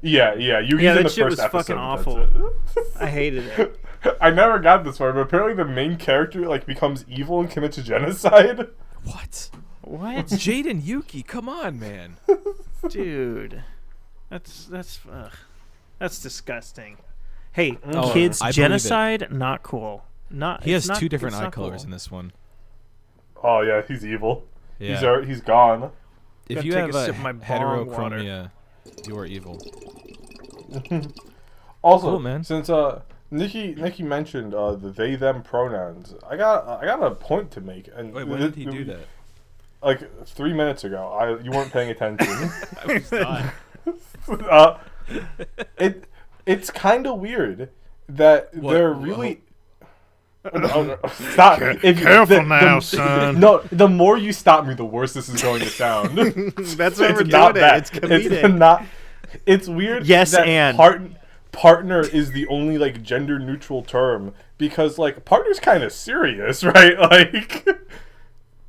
yeah. Yugi's Yeah, in that the shit first was episode. fucking That's awful. it. I hated it. I never got this far, but apparently the main character like becomes evil and commits genocide. What? What, Jaden Yuki, come on, man. dude? That's disgusting. Hey, Oh, kids, I believe it. genocide not cool. Not. He it's has not- 2 different it's eye not colors cool. in this one. Oh yeah, he's evil. Yeah. He's gone. If Gotta you take have a a sip of my bong water. heterochromia, you are evil. Also, Cool, man. since Nicky mentioned the they them pronouns, I got a point to make. And Wait, when did he do that? like 3 minutes ago. You weren't paying attention. I was not. It's kind of weird that What? they're really. No, stop! Careful now, son. No, the more you stop me, the worse this is going to sound. That's why we're It's not doing it. bad. It's comedic. It's not. It's weird. Yes, that and. partner is the only like gender neutral term because like partner's kind of serious, right? Like.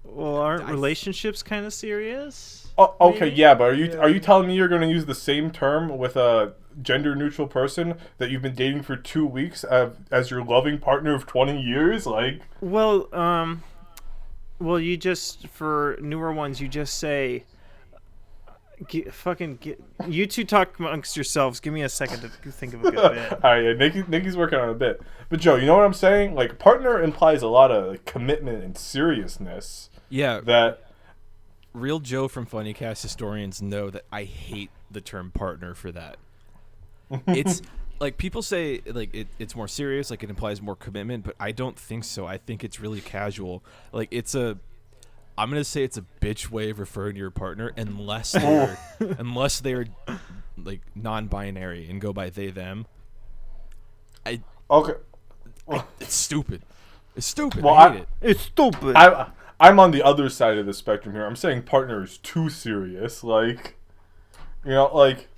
Well, aren't relationships kind of serious? Oh, okay, Maybe? yeah, but are you telling me you're going to use the same term with a gender neutral person that you've been dating for 2 weeks as your loving partner of 20 years? Like, Well, you just, for newer ones, you just say, you two talk amongst yourselves. Give me a second to think of a good bit. all right, yeah, Nikki's working on a bit. But Joe, you know what I'm saying? Like, partner implies a lot of like, commitment and seriousness. Yeah. That. Real Joe from Funnycast historians know that I hate the term partner for that. It's like people say like it's more serious, like it implies more commitment, but I don't think so. I think it's really casual. Like I'm gonna say it's a bitch way of referring to your partner unless they're like non-binary and go by they them. Okay. It's stupid. It's stupid. Well, I hate it. It's stupid. I'm on the other side of the spectrum here. I'm saying partner is too serious. Like, you know, like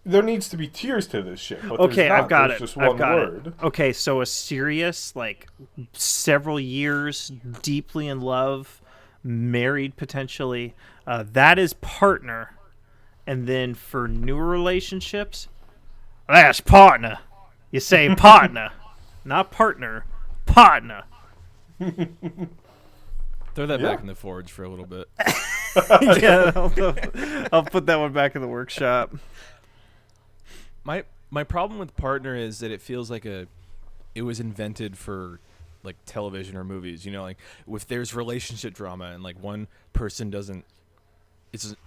there needs to be tiers to this shit. But Okay, there's not. I've got There's it. just one I've got word. it. Okay, so a serious, like several years, deeply in love, married potentially, that is partner. And then for newer relationships, that's partner. You say partner, not partner, partner. Throw that Yeah. back in the forge for a little bit. Yeah, I'll put that one back in the workshop. My problem with partner is that it feels like it was invented for like television or movies. You know, like if there's relationship drama and like one person isn't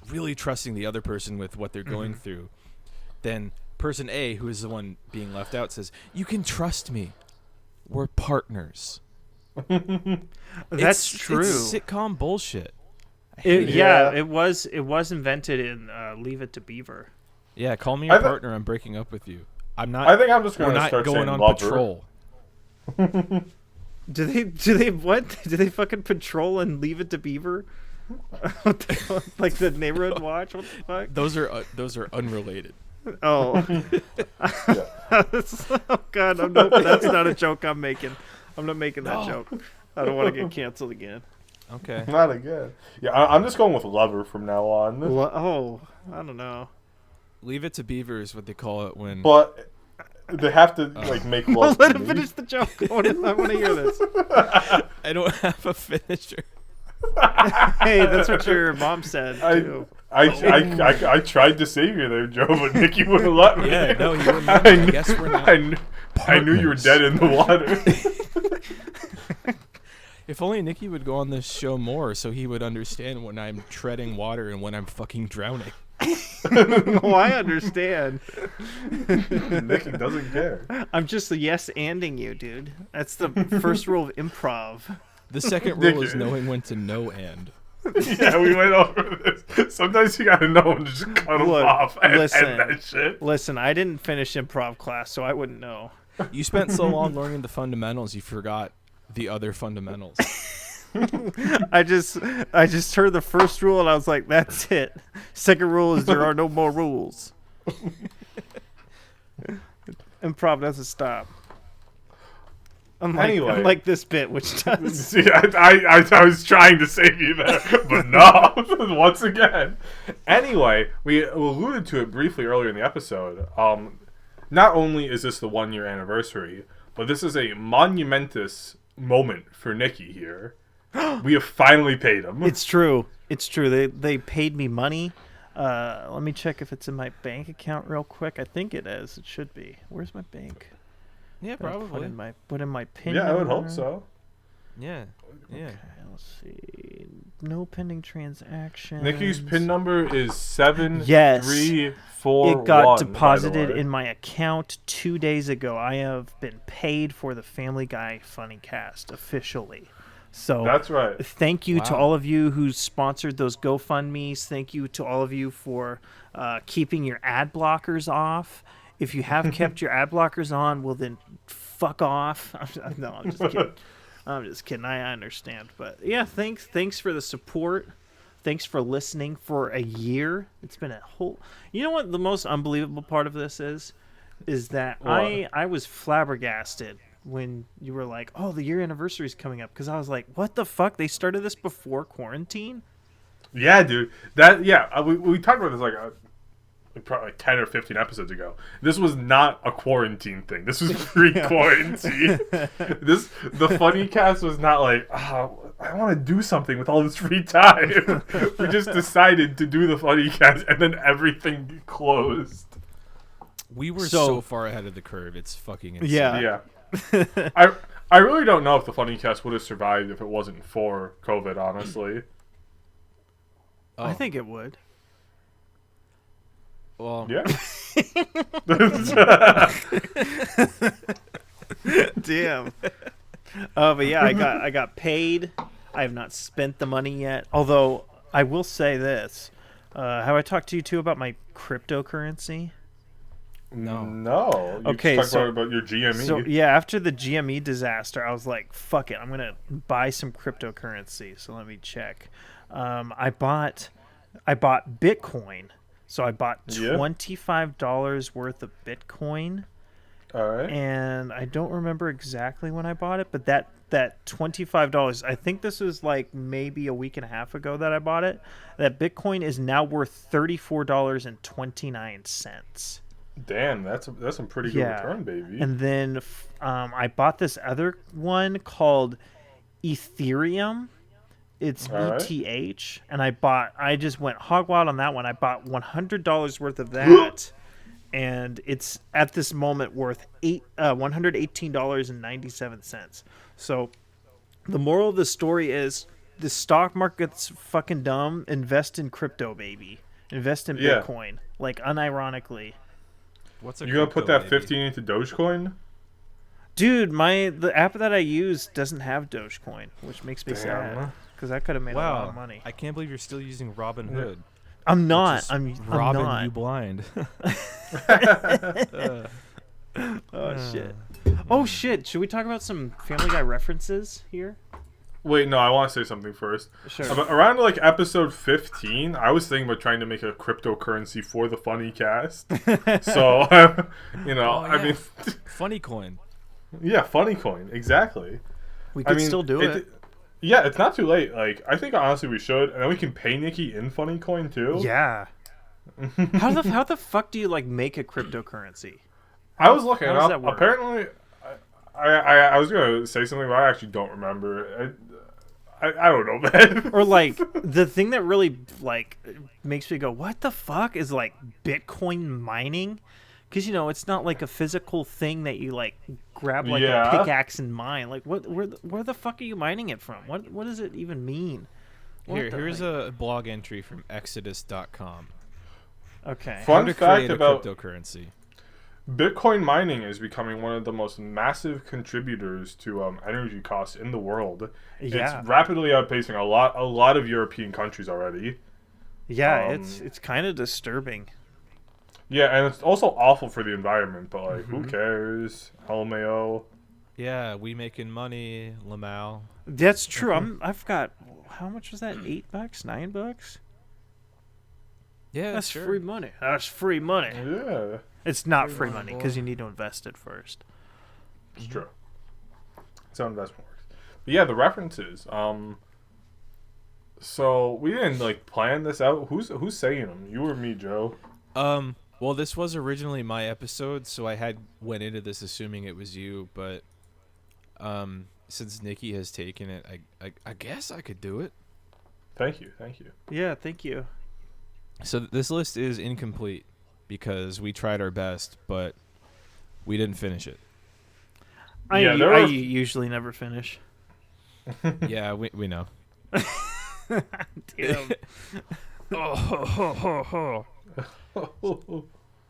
really trusting the other person with what they're going through, then person A, who is the one being left out, says, "You can trust me. We're partners." That's true. It's sitcom bullshit. Yeah, it was invented in Leave It to Beaver. Yeah, call me your partner. I'm breaking up with you. I'm not. I think I'm just going We're to not start going saying on lover. patrol. Do they what? Do they fucking patrol and Leave It to Beaver? Like the neighborhood watch? What the fuck? Those are unrelated. Oh. Oh god, that's not a joke I'm making. I'm not making that joke. I don't want to get canceled again. Okay. Not again. Yeah, I'm just going with lover from now on. I don't know. Leave It to Beaver is what they call it when. But they have to like make Well, love. let to him me. finish the joke. I want to hear this. I don't have a finisher. Hey, that's what your mom said too. I tried to save you there, Joe, but Nicky wouldn't let me. Yeah, no, he wouldn't let me. I guess we're not. I knew you were dead in the water. If only Nicky would go on this show more, so he would understand when I'm treading water and when I'm fucking drowning. Oh, I understand. Nicky doesn't care. I'm just yes-anding you, dude. That's the first rule of improv. The second rule is knowing when to no and. Yeah, we went over this. Sometimes you gotta know when to just cut them Look, off and listen. end that shit. Listen, I didn't finish improv class, so I wouldn't know. You spent so long learning the fundamentals, you forgot the other fundamentals. I just heard the first rule and I was like, that's it. Second rule is there are no more rules. Improv doesn't stop. Unlike this bit, which does. See, I was trying to save you there, but no. Once again. Anyway, we alluded to it briefly earlier in the episode. Not only is this the 1 year anniversary, but this is a monumentous moment for Nicky here. We have finally paid him. It's true. It's true. They paid me money. Let me check if it's in my bank account real quick. I think it is. It should be. Where's my bank? Yeah, Put in my PIN. Yeah, I would number. hope so. Yeah. Yeah. Okay, let's see. No pending transactions. Nicky's PIN number is 7341. It got by the deposited way. in my account 2 days ago. I have been paid for the Family Guy Funnycast officially. So That's right. thank you to Wow. all of you who sponsored those GoFundMes. Thank you to all of you for keeping your ad blockers off. If you have kept your ad blockers on, well then fuck off. No, I'm just kidding. I'm just kidding. I understand. But yeah, thanks for the support. Thanks for listening for a year. It's been a whole... You know what the most unbelievable part of this is? Is that What? I was flabbergasted when you were like, oh, the year anniversary is coming up. Because I was like, what the fuck? They started this before quarantine? Yeah, dude. We talked about this probably 10 or 15 episodes ago. This was not a quarantine thing. This was pre-quarantine. The funny cast was not like, oh, I want to do something with all this free time. We just decided to do the funny cast, and then everything closed. We were So- so far ahead of the curve. It's fucking insane. Yeah. Yeah. I really don't know if the funny cast would have survived if it wasn't for COVID, honestly. I think it would. Well, Yeah. Damn. But yeah, I got paid. I have not spent the money yet. Although I will say this: have I talked to you too about my cryptocurrency? No. You Okay, talked so- about your GME. So yeah, after the GME disaster, I was like, "Fuck it, I'm gonna buy some cryptocurrency." So let me check. I bought Bitcoin. So I bought Yeah. $25 worth of Bitcoin. All right. And I don't remember exactly when I bought it, but that $25, I think this was like maybe a week and a half ago that I bought it. That Bitcoin is now worth $34.29. Damn, that's some pretty good return, baby. And then I bought this other one called Ethereum. It's All right. ETH, and I just went hog wild on that one. I bought $100 worth of that. And it's at this moment worth $118.97. So the moral of the story is the stock market's fucking dumb. Invest in crypto, baby. Invest in Yeah. Bitcoin. Like, unironically. what's a You gonna put crypto, that baby? 15 into Dogecoin? Dude, the app that I use doesn't have Dogecoin, which makes me sad. Damn. Because I could have made a lot Wow, of money. I can't believe you're still using Robin Hood. I'm not. Just I'm Robin, not. you blind. Oh, shit. Oh, shit. Should we talk about some Family Guy references here? Wait, no, I want to say something first. Sure. Around like episode 15, I was thinking about trying to make a cryptocurrency for the funny cast. So, I mean, Funny coin. yeah, funny coin, exactly. We I could mean, still do it. Yeah, it's not too late. Like, I think honestly we should, and then we can pay Nicky in funny coin too. Yeah. How the fuck do you like make a cryptocurrency? I was looking How it does up. that work? Apparently, I was gonna say something, but I actually don't remember. I don't know, man. Or like the thing that really like makes me go, what the fuck, is like Bitcoin mining? Because it's not like a physical thing that you like grab like Yeah. a pickaxe and mine. Like where the fuck are you mining it from? What does it even mean? Here's a blog entry from Exodus.com. Okay. How Fun to fact create a about cryptocurrency. Bitcoin mining is becoming one of the most massive contributors to energy costs in the world. Yeah. It's rapidly outpacing a lot of European countries already. Yeah, Um, it's kind of disturbing. Yeah, and it's also awful for the environment, but like, who cares? LMAO. Yeah, we making money, Lamau. That's true. I've got, how much was that? $8? $9? Yeah, That's sure. free money. That's free money. Yeah, It's not free money because you need to invest it first. it's true. That's how investment works. But yeah, the references. So we didn't like plan this out. Who's saying them? You or me, Joe? Well, this was originally my episode, so I went into this assuming it was you, but since Nicky has taken it, I guess I could do it. Thank you. Yeah, thank you. So this list is incomplete because we tried our best, but we didn't finish it. I Yeah, usually never finish. Yeah, we know. Damn. All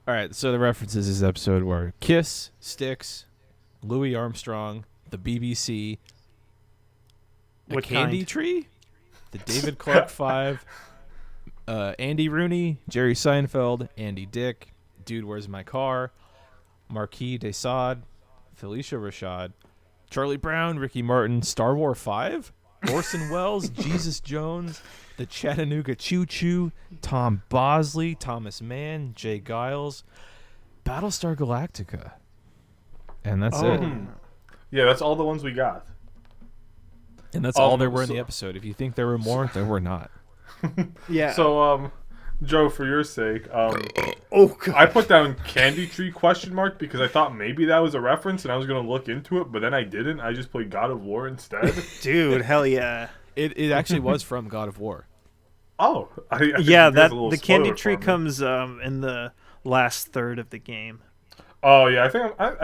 right, so the references this episode were Kiss, Styx, Louis Armstrong, the BBC, What candy kind? tree? The David Clark Five. Andy Rooney, Jerry Seinfeld, Andy Dick, Dude, Where's My Car, Marquis de Sade, Felicia Rashad, Charlie Brown, Ricky Martin, Star Wars 5, Orson Welles, Jesus Jones, the Chattanooga Choo Choo, Tom Bosley, Thomas Mann, Jay Giles, Battlestar Galactica. And that's it. Yeah, that's all the ones we got. And that's all there were in the episode. If you think there were more, there were not. Yeah. So, Joe, for your sake, oh god. I put down Candy Tree ? Because I thought maybe that was a reference and I was gonna look into it, but then I didn't. I just played God of War instead. Dude, hell yeah. It actually was from God of War. Oh, I Yeah, think there's a the little candy spoiler tree for me. comes in the last third of the game. Oh yeah, I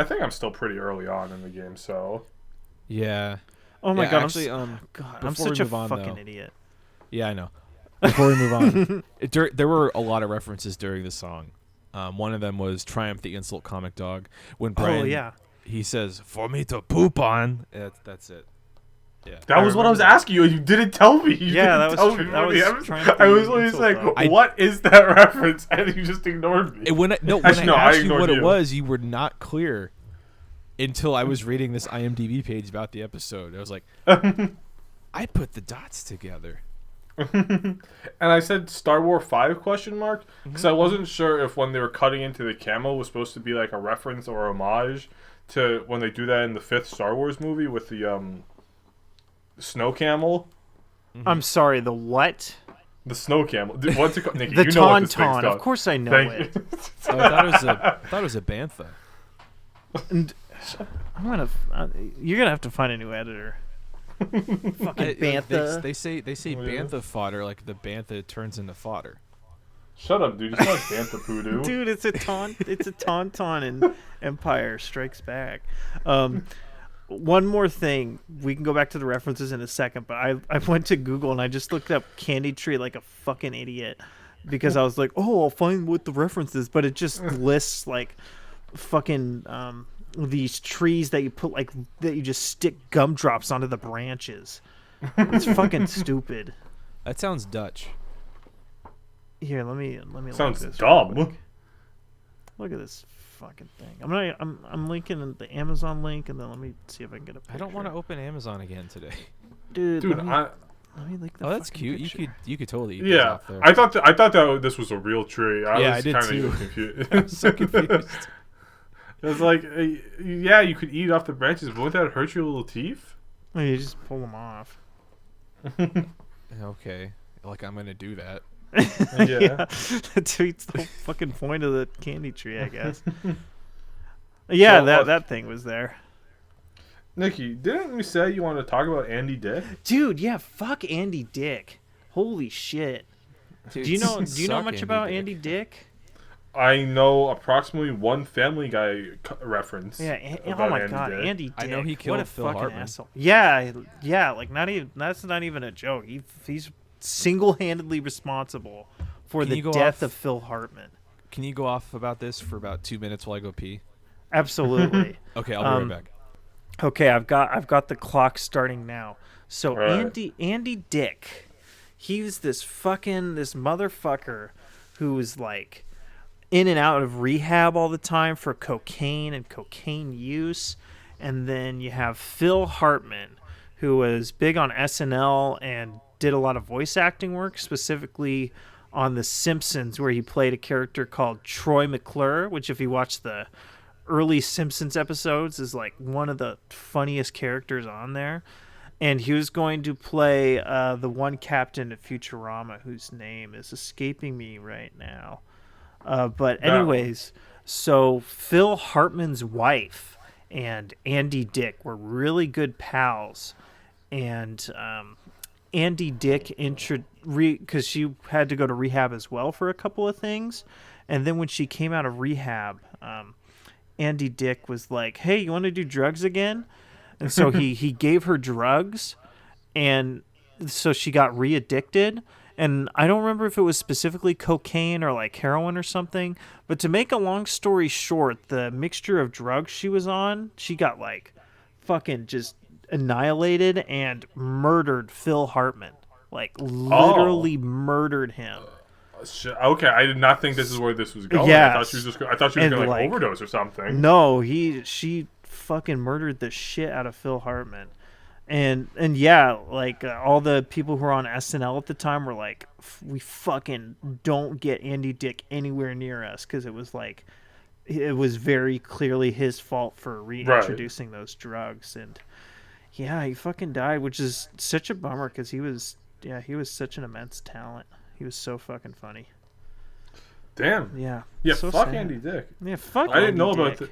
think I'm still pretty early on in the game, so. Yeah. Oh my Yeah, god, actually, I'm before such we a move on, fucking though. idiot. Yeah, I know. Before we move on, there were a lot of references during the song. One of them was Triumph the Insult Comic Dog. When Brian, Oh yeah. he says, "For me to poop on." That's it. Yeah. That was what I was asking you. You didn't tell me. You Yeah, that didn't was tell true. me That before the was episode. trying to I was be always insult like, dog. "What is that reference?" And you just ignored me. When I Actually, no, I asked you ignored what it you. was, you were not clear until I was reading this IMDb page about the episode. I was like, I put the dots together. And I said Star Wars 5 ? Because I wasn't sure if when they were cutting into the camel was supposed to be like a reference or homage to when they do that in the 5th Star Wars movie with the snow camel. I'm sorry, the what? The snow camel. What's it called? Nicky, The you know what this thing's tauntaun. called. Of course I know Thank it. you. Oh, I thought it was a bantha. And you're gonna have to find a new editor. Fucking bantha. They say Oh, yeah. bantha fodder like the bantha turns into fodder. Shut up, dude. It's not Bantha Poodoo. Dude, it's a tauntaun in Empire Strikes Back. One more thing. We can go back to the references in a second, but I went to Google and I just looked up Candy Tree like a fucking idiot because I was like, oh, I'll find what the reference is, but it just lists like fucking these trees that you put like that you just stick gumdrops onto the branches. It's fucking stupid. That sounds Dutch. Here, let me look Sounds at this real dumb. quick. Look at this fucking thing. I'm linking the Amazon link, and then let me see if I can get a picture. I don't want to open Amazon again today. Dude, Dude, let me link the Oh, that's fucking cute. picture. You could totally eat those yeah. off there. I thought that this was a real tree. I Yeah, was I did kinda too. confused. I was so confused. It was like, yeah, you could eat off the branches, but wouldn't that hurt your little teeth? Oh, you just pull them off. Okay, like I'm gonna do that. Yeah. That's the whole fucking point of the candy tree, I guess. Yeah, So, that thing was there. Nicky, didn't you say you wanted to talk about Andy Dick? Dude, yeah, fuck Andy Dick. Holy shit. Dude, Do you know suck much about Dick. Andy Dick? I know approximately one Family Guy reference. Yeah, oh about my Andy god, Dick. Andy Dick. I know he what killed a Phil fucking Hartman. asshole. Yeah, like that's not even a joke. He's single-handedly responsible for Can the you go death off- of Phil Hartman. Can you go off about this for about 2 minutes while I go pee? Absolutely. Okay, I'll be right back. Okay, I've got the clock starting now. So All right. Andy Dick, he's this motherfucker who was like in and out of rehab all the time for cocaine and cocaine use. And then you have Phil Hartman, who was big on SNL and did a lot of voice acting work, specifically on The Simpsons, where he played a character called Troy McClure, which if you watch the early Simpsons episodes is like one of the funniest characters on there. And he was going to play the one captain of Futurama whose name is escaping me right now. But anyways, so Phil Hartman's wife and Andy Dick were really good pals. And Andy Dick because she had to go to rehab as well for a couple of things. And then when she came out of rehab, Andy Dick was like, hey, you want to do drugs again? And so he gave her drugs, and so she got re-addicted. And I don't remember if it was specifically cocaine or like heroin or something. But to make a long story short, the mixture of drugs she was on, she got like fucking just annihilated and murdered Phil Hartman. Like, literally murdered him. Okay, I did not think this is where this was going. Yes. I thought she was going to like, overdose or something. No, she fucking murdered the shit out of Phil Hartman. And yeah, like all the people who were on SNL at the time were like, we fucking don't get Andy Dick anywhere near us, because it was like, it was very clearly his fault for reintroducing those drugs. And yeah, he fucking died, which is such a bummer, because he was such an immense talent. He was so fucking funny. Damn. Yeah. Yeah, so fuck sad. Andy Dick. Yeah, fuck I didn't Andy know Dick. about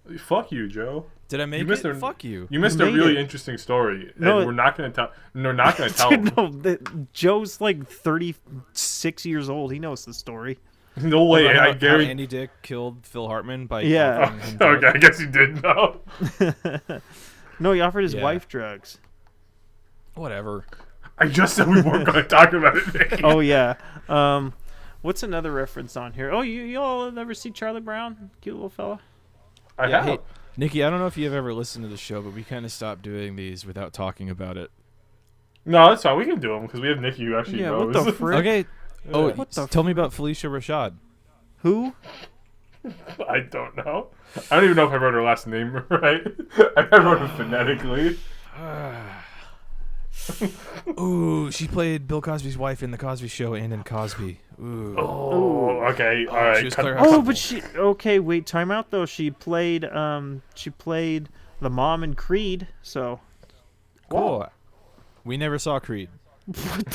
the. Fuck you, Joe. Did I make You missed it? a- Fuck you. You missed You a made really it. interesting story. No, and we're not going to tell. We're not going to tell. Dude, no, Joe's like 36 years old. He knows the story. No way. About I how guarantee. Andy Dick killed Phil Hartman by Yeah. offering him Okay, drugs. I guess you did know. No, he offered his Yeah. wife drugs. Whatever. I just said we weren't going to talk about it, Nicky. Oh yeah. What's another reference on here? Oh, you all ever see Charlie Brown? Cute little fella. I Yeah, have. hey, Nicky, I don't know if you've ever listened to the show, but we kind of stopped doing these without talking about it. No, that's fine. We can do them because we have Nicky who actually Yeah. knows. What the frick? Okay. Oh, What the tell me about Felicia Rashad. Who? I don't know. I don't even know if I wrote her last name right. I wrote it phonetically. Ooh, she played Bill Cosby's wife in The Cosby Show and in Cosby. Ooh. Oh, okay. All right. she was cut- Claire Oh, Huxtable. but she. Okay, wait. Time out though. She played the mom in Creed. So Cool. We never saw Creed.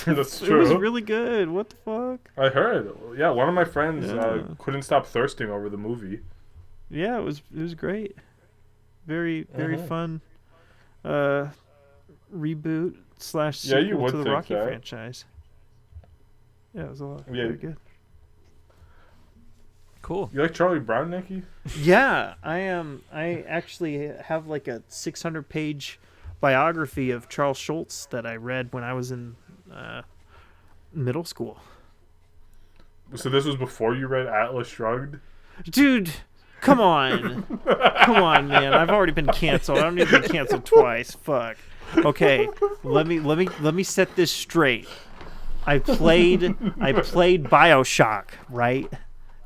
That's it true. was really good. What the fuck? I heard. Yeah, one of my friends Yeah. couldn't stop thirsting over the movie. Yeah, it was great. Very Uh-huh. fun. Reboot / Yeah, you sequel would to the think Rocky that. franchise. Yeah, it was a lot. Yeah. Very good. Cool. You like Charlie Brown, Nicky? Yeah, I am. I actually have like a 600-page biography of Charles Schultz that I read when I was in middle school. So this was before you read Atlas Shrugged? Dude, come on. Come on, man. I've already been canceled. I don't need to be canceled twice. Fuck. Okay, let me set this straight. I played BioShock, right?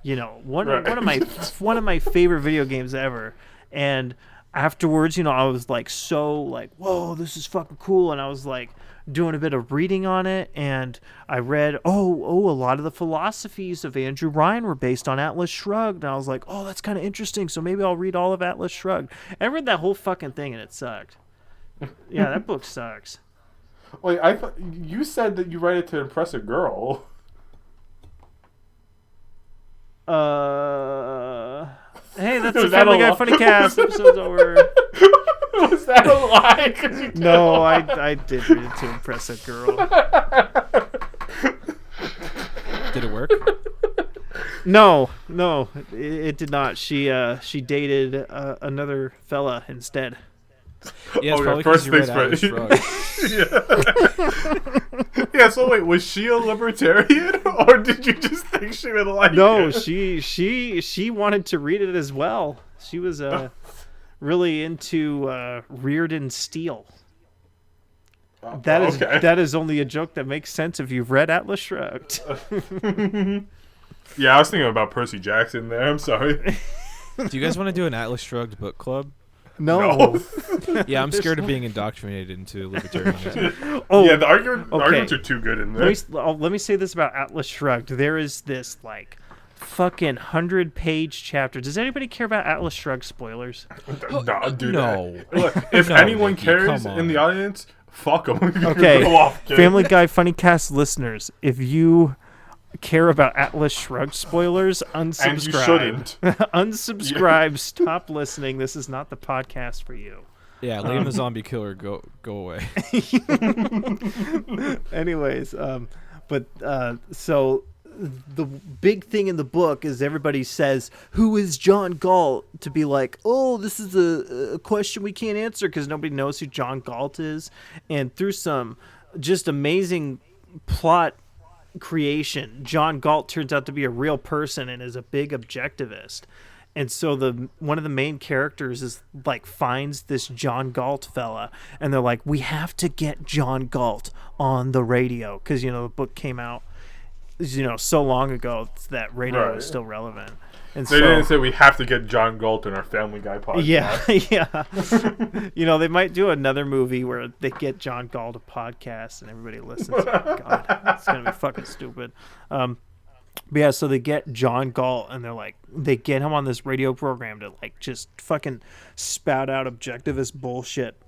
You know, one of my favorite video games ever. And afterwards, you know, I was like so like, whoa, this is fucking cool. And I was like doing a bit of reading on it, and I read, a lot of the philosophies of Andrew Ryan were based on Atlas Shrugged. And I was like, oh, that's kind of interesting. So maybe I'll read all of Atlas Shrugged. I read that whole fucking thing, and it sucked. Yeah, that book sucks. Wait, I thought you said that you write it to impress a girl. Hey, that's Was the that Family a Guy lie? Funnycast. Episode's over. Was that a lie? 'Cause you No, I did read it to impress a girl. Did it work? No, it did not. She dated another fella instead. Yeah, it's Okay, probably first because you read things Atlas first. Shrugged. Yeah, so wait, was she a libertarian, or did you just think she would like No, it? she wanted to read it as well. She was really into Reardon Steele. That is only a joke that makes sense if you've read Atlas Shrugged. Yeah, I was thinking about Percy Jackson there. I'm sorry. Do you guys want to do an Atlas Shrugged book club? No. Yeah, I'm scared of being indoctrinated into libertarianism. Oh, Yeah, the arguments okay. are too good in there. Let me say this about Atlas Shrugged. There is this like fucking 100-page chapter. Does anybody care about Atlas Shrugged spoilers? No, do No. that. Look, if No, anyone Nicky, cares come in the on. audience, fuck them. Okay, Go off, kid. Family Guy Funnycast listeners, if you care about Atlas Shrugged spoilers, unsubscribe. And you shouldn't. Unsubscribe. Stop listening. This is not the podcast for you. Yeah, Liam the Zombie Killer, go away. Anyways, so the big thing in the book is everybody says, who is John Galt? To be like, oh, this is a question we can't answer because nobody knows who John Galt is. And through some just amazing plot creation, John Galt turns out to be a real person and is a big objectivist. And so one of the main characters is like finds this John Galt fella, and they're like, we have to get John Galt on the radio because the book came out so long ago that radio is still relevant. And they didn't say we have to get John Galt in our Family Guy podcast. Yeah. They might do another movie where they get John Galt a podcast and everybody listens. God, it's gonna be fucking stupid. But yeah, so they get John Galt and they get him on this radio program to like just fucking spout out objectivist bullshit.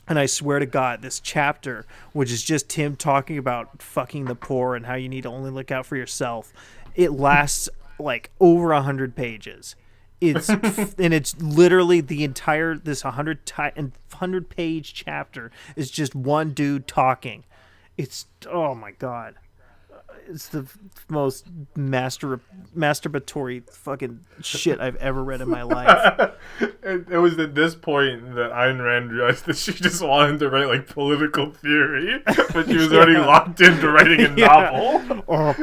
And I swear to God, this chapter, which is just him talking about fucking the poor and how you need to only look out for yourself, it lasts like over 100 pages. It's and it's literally the entire 100 page chapter is just one dude talking. It's oh my God. It's the most masturbatory fucking shit I've ever read in my life. It was at this point that Ayn Rand realized that she just wanted to write like political theory, but she was already locked into writing a novel.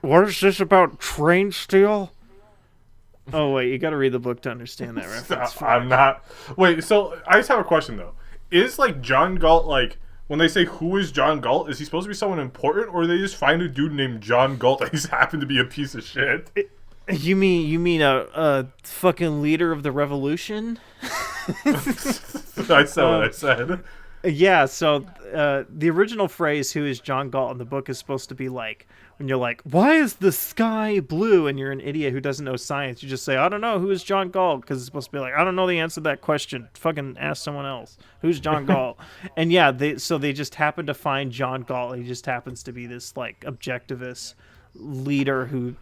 What is this about train steel? Oh wait, you got to read the book to understand that reference. I'm not. Wait, so I just have a question though. Is like John Galt like? When they say who is John Galt, is he supposed to be someone important, or they just find a dude named John Galt and he's happened to be a piece of shit? You mean a fucking leader of the revolution? I said what I said. Yeah, so the original phrase "who is John Galt" in the book is supposed to be like when you're like, "Why is the sky blue?" and you're an idiot who doesn't know science. You just say, "I don't know. Who is John Galt?" Because it's supposed to be like, "I don't know the answer to that question. Fucking ask someone else. Who's John Galt?" And yeah, they just happen to find John Galt. He just happens to be this like objectivist leader who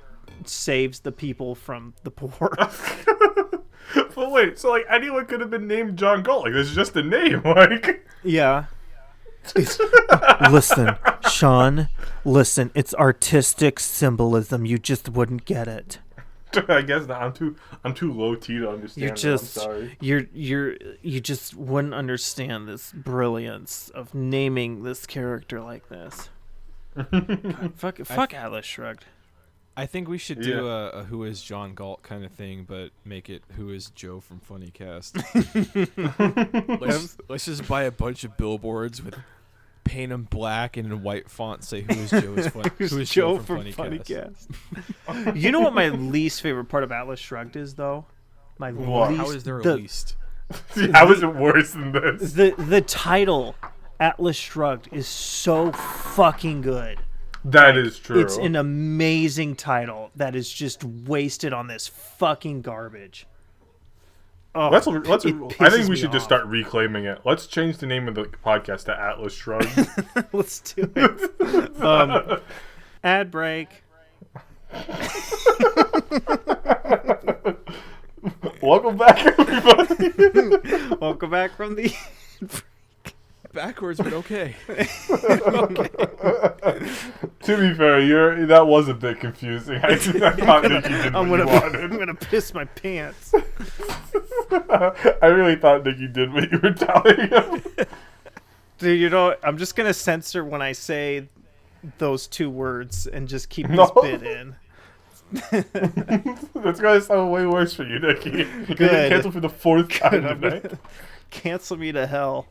saves the people from the poor. But wait, so like anyone could have been named John Galt. Like this is just a name. Like yeah. Listen, Sean. Listen, it's artistic symbolism. You just wouldn't get it. I guess not. I'm too low T to understand. I'm sorry. You just wouldn't understand this brilliance of naming this character like this. God, fuck Atlas Shrugged. I think we should do a Who is John Galt kind of thing, but make it Who is Joe from Funnycast. let's just buy a bunch of billboards with paint them black and in white font say Who is Joe from Funnycast. You know what my least favorite part of Atlas Shrugged is, though? How is there a least? How is it worse than this? The title Atlas Shrugged is so fucking good. That is true. It's an amazing title that is just wasted on this fucking garbage. Oh, I think we should just start reclaiming it. Let's change the name of the podcast to Atlas Shrugged. Let's do it. Ad break. Welcome back, everybody. Welcome back from the... Backwards, but okay. Okay. To be fair, that was a bit confusing. I thought Nicky did what you wanted. I'm gonna piss my pants. I really thought Nicky did what you were telling him. Dude, I'm just gonna censor when I say those two words and just keep this bit in. That's gonna sound way worse for you, Nicky. You're gonna cancel for the fourth time tonight. Cancel me to hell.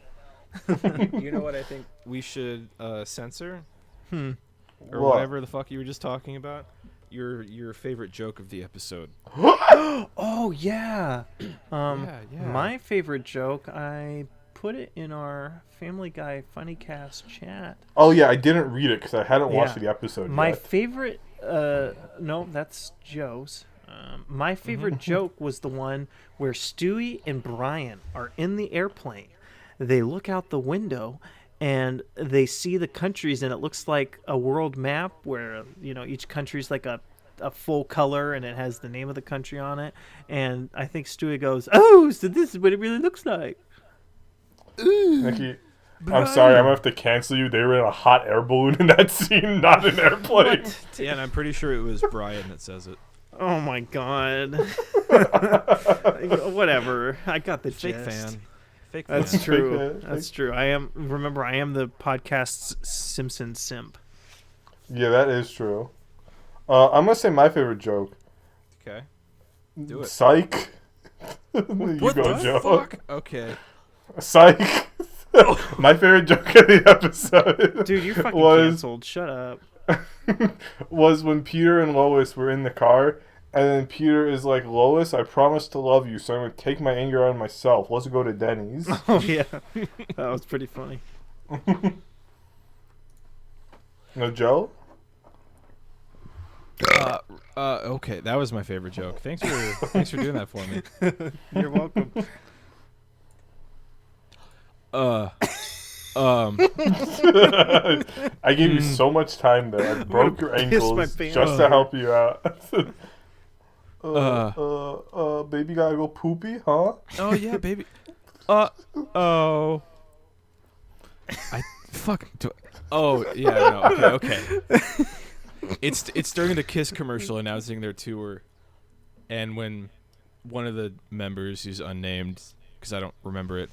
You know what I think we should censor? Or what? whatever the fuck you were just talking about? Your favorite joke of the episode. Oh, yeah. Yeah. My favorite joke, I put it in our Family Guy Funnycast chat. Oh, yeah, I didn't read it because I hadn't watched the episode My yet. favorite... no, that's Joe's. My favorite joke was the one where Stewie and Brian are in the airplane. They look out the window and they see the countries, and it looks like a world map where, each country's like a full color and it has the name of the country on it. And I think Stewie goes, "Oh, so this is what it really looks like." Nicky, I'm sorry, I'm going to have to cancel you. They were in a hot air balloon in that scene, not an airplane. Yeah, and I'm pretty sure it was Brian that says it. Oh my God. Whatever. I got the Fake gist. fan. That's true. That's true. I am the podcast's Simpson simp. Yeah, that is true. I'm going to say my favorite joke. Okay. Do it. Psych. You What go, the Joe. fuck? Okay. Psych. My favorite joke of the episode, Dude, you're fucking was canceled. Shut up. was when Peter and Lois were in the car, and then Peter is like, "Lois, I promise to love you, so I'm gonna take my anger on myself. Let's go to Denny's." Oh yeah, that was pretty funny. No, Joe. Okay, that was my favorite joke. Thanks for doing that for me. You're welcome. I gave you so much time there. I broke your ankles my just pants. to help you out. Baby gotta go poopy, huh? Oh yeah, baby. Oh. Oh yeah, no. Okay. It's during the Kiss commercial announcing their tour, and when one of the members, who's unnamed because I don't remember it,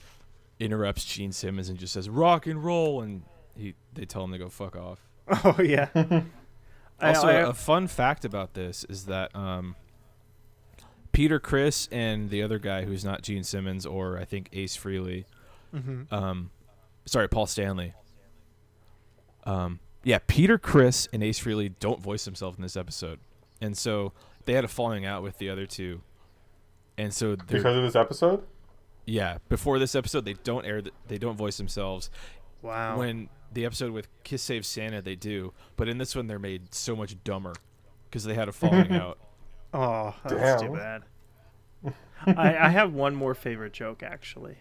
interrupts Gene Simmons and just says "rock and roll," and they tell him to go fuck off. Oh yeah. Also, a fun fact about this is that Peter Criss and the other guy who's not Gene Simmons or I think Ace Frehley, Paul Stanley. Yeah, Peter Criss and Ace Frehley don't voice themselves in this episode, and so they had a falling out with the other two, and so Because of this episode. yeah, before this episode they don't voice themselves. Wow. When the episode with Kiss Save Santa they do, but in this one they're made so much dumber because they had a falling out. Oh, that's too bad. I have one more favorite joke actually.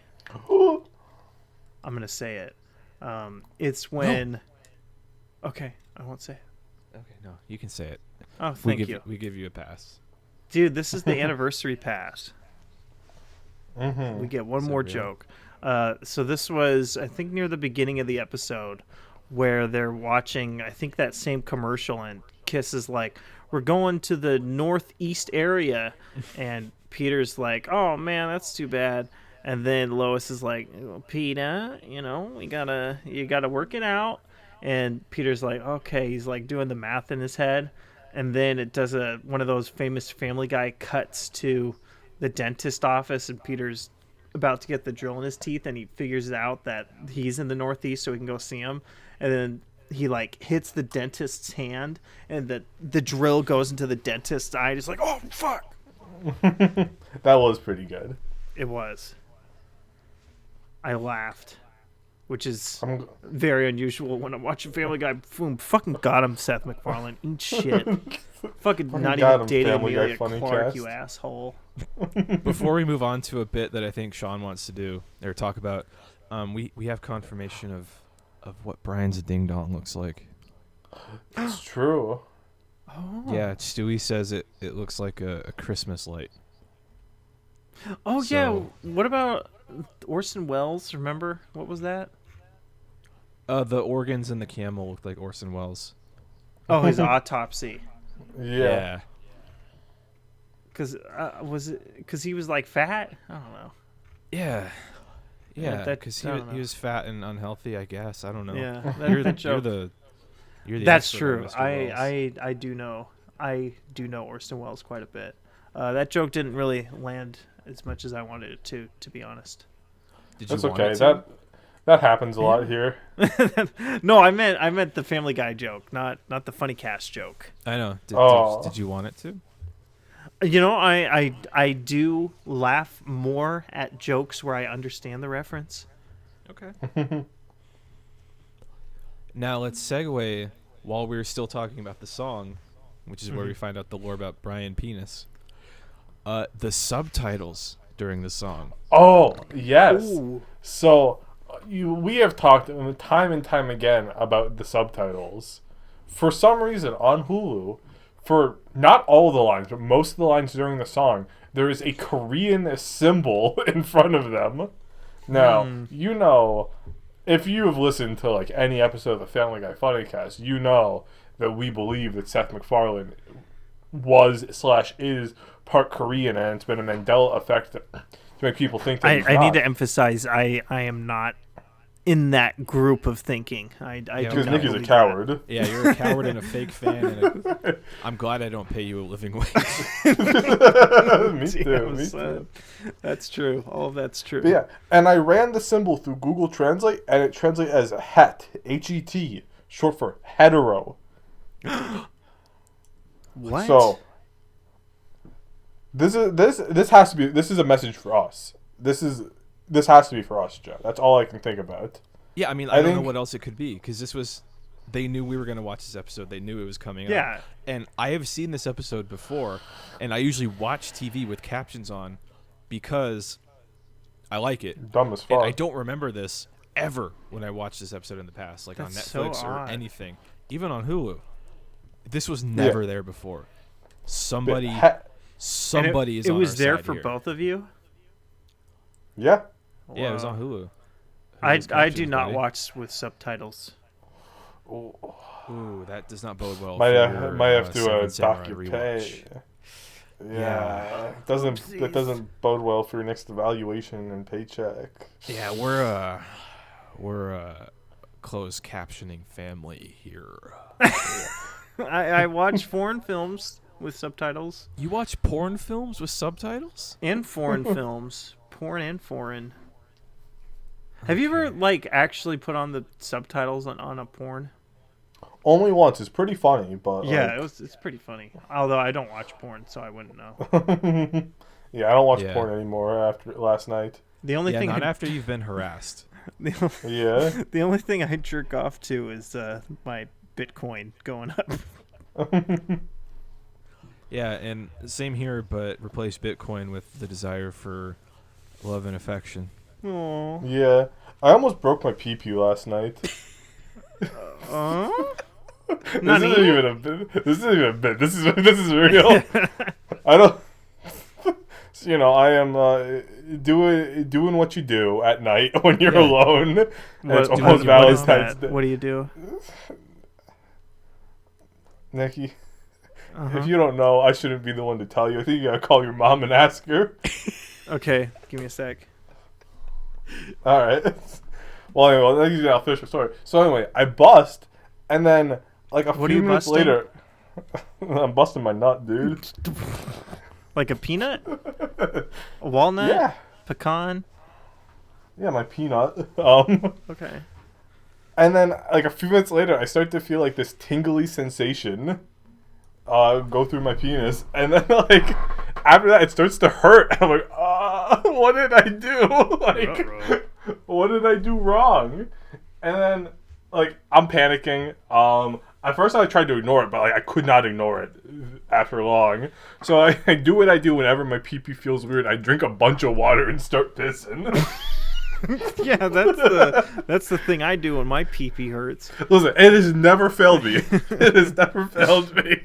I'm gonna say it. It's when. No. Okay, I won't say it. Okay, no, you can say it. Oh, thank you. We give you a pass. Dude, this is the anniversary pass. Mm-hmm. We get one more real? joke. So this was, I think, near the beginning of the episode where they're watching, I think, that same commercial, and Kiss is like, "We're going to the northeast area," and Peter's like, "Oh man, that's too bad." And then Lois is like, "Peter, you gotta work it out." And Peter's like, "Okay." He's like doing the math in his head, and then it does one of those famous Family Guy cuts to the dentist office, and Peter's about to get the drill in his teeth, and he figures out that he's in the Northeast, so he can go see him. And then he like hits the dentist's hand, and the drill goes into the dentist's eye. Just like, "Oh fuck!" That was pretty good. It was. I laughed, which is very unusual when I'm watching Family Guy. Boom, fucking got him, Seth MacFarlane. Eat shit. Fucking not got even him, dating Family Guy Amelia Clark, Funnycast. you asshole. Before we move on to a bit that I think Sean wants to do or talk about, we have confirmation of what Brian's ding dong looks like. It's true. Oh. Yeah, Stewie says it looks like a Christmas light. Oh So- yeah. What about Orson Welles? Remember what was that? The organs in the camel looked like Orson Welles. Oh, his autopsy. Yeah. Because was it because he was like fat? I don't know. Yeah. Yeah, that- because I don't know. he was fat and unhealthy, I guess. I don't know. Yeah, You're that joke. the That's expert on true. Mr. Wells. I do know Orson Welles quite a bit. That joke didn't really land as much as I wanted it to be honest. Did you That's want okay. it to? That happens a lot here. No, I meant the Family Guy joke, not the Funnycast joke. I know. Oh. Did you want it to? I do laugh more at jokes where I understand the reference. Okay. Now let's segue while we're still talking about the song, which is where we find out the lore about Brian Penis. The subtitles during the song. Oh, yes. Ooh. So we have talked time and time again about the subtitles. For some reason on Hulu, for not all the lines, but most of the lines during the song, there is a Korean symbol in front of them. Now, if you have listened to like any episode of the Family Guy Funnycast, you know that we believe that Seth MacFarlane was/is part Korean, and it's been a Mandela effect to make people think that he's I need not. to emphasize I am not in that group of thinking. I do Because not Nicky's a believe coward. Yeah, you're a coward and a fake fan. And I'm glad I don't pay you a living wage. Me too. that. Me too. That's true. All of that's true. But yeah, and I ran the symbol through Google Translate, and it translates as het, H-E-T, short for hetero. What? So this has to be. This is a message for us. This has to be for us, Joe. That's all I can think about. Yeah, I mean, I don't know what else it could be, because this was... They knew we were going to watch this episode. They knew it was coming up. And I have seen this episode before, and I usually watch TV with captions on because I like it. Dumb as And fuck. I don't remember this ever when I watched this episode in the past, like That's on so Netflix or odd. anything. Even on Hulu. This was never there before. Somebody is And on it was our there side for here. both of you? Yeah. Yeah, it was on Hulu. I Hulu's do captions, not buddy. watch with subtitles. Ooh, that does not bode well Might for have, your might have to Seven Samurai dock your rewatch. pay. Yeah. That doesn't bode well for your next evaluation and paycheck. Yeah, we're a closed captioning family here. I watch foreign films with subtitles You watch porn films with subtitles? and foreign films. Porn and foreign. Have you ever, like, actually put on the subtitles on a porn? Only once. It's pretty funny, but Yeah, it's pretty funny. Although I don't watch porn, so I wouldn't know. yeah, I don't watch Yeah. porn anymore after last night. The only Yeah, thing not I, after you've been harassed. Yeah. the only thing I jerk off to is my Bitcoin going up. Yeah, and same here, but replace Bitcoin with the desire for love and affection. Aww. Yeah. I almost broke my pee-pee last night. This Nani? isn't even a bit. This isn't even a bit. This is real. I don't. So, I am doing what you do at night when you're alone. And it's What almost is Valentine's that? Day. What do you do? Nicky, if you don't know, I shouldn't be the one to tell you. I think you gotta call your mom and ask her. Okay, give me a sec. All right. Well, anyway, I'll finish the story. So anyway, I bust, and then like a What are few you minutes busting? later, I'm busting my nut, dude. Like a peanut? A walnut? Yeah. Pecan? Yeah, my peanut. Okay. And then like a few minutes later, I start to feel like this tingly sensation go through my penis, and then like after that, it starts to hurt. I'm like, what did I do? Like, what did I do wrong? And then like I'm panicking. At first I tried to ignore it, but like I could not ignore it after long. So I do what I do whenever my pee-pee feels weird. I drink a bunch of water and start pissing. Yeah, that's the thing I do when my pee-pee hurts. Listen, it has never failed me. It has never failed me.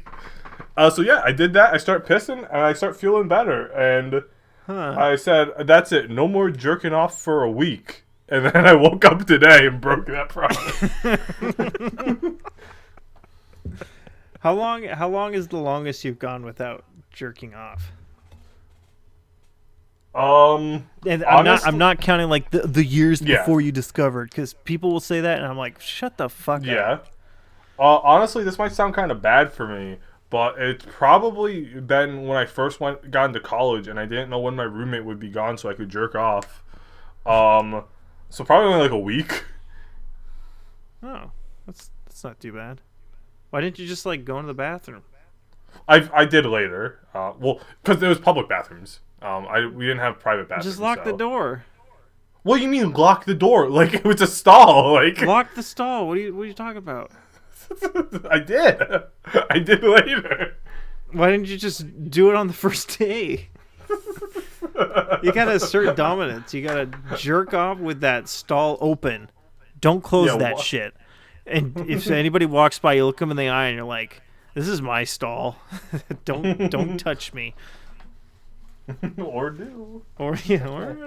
So yeah, I did that. I start pissing and I start feeling better. And I said, "That's it. No more jerking off for a week." And then I woke up today and broke that promise. How long is the longest you've gone without jerking off? And I'm not counting like the years before you discovered, because people will say that and I'm like, shut the fuck up. Yeah. Honestly, this might sound kind of bad for me, but it's probably been when I first got into college and I didn't know when my roommate would be gone so I could jerk off. So probably only like a week. Oh, that's not too bad. Why didn't you just like go into the bathroom? I did later. Well, because there was public bathrooms. We didn't have private bathrooms. Just lock the door. What do you mean lock the door? Like it was a stall. Like Lock the stall. What are you talking about? I did. I did later. Why didn't you just do it on the first day? You gotta assert dominance. You gotta jerk off with that stall open. Don't close that shit. And if anybody walks by, you look them in the eye and you're like, "This is my stall. Don't touch me." Or do. Or JK.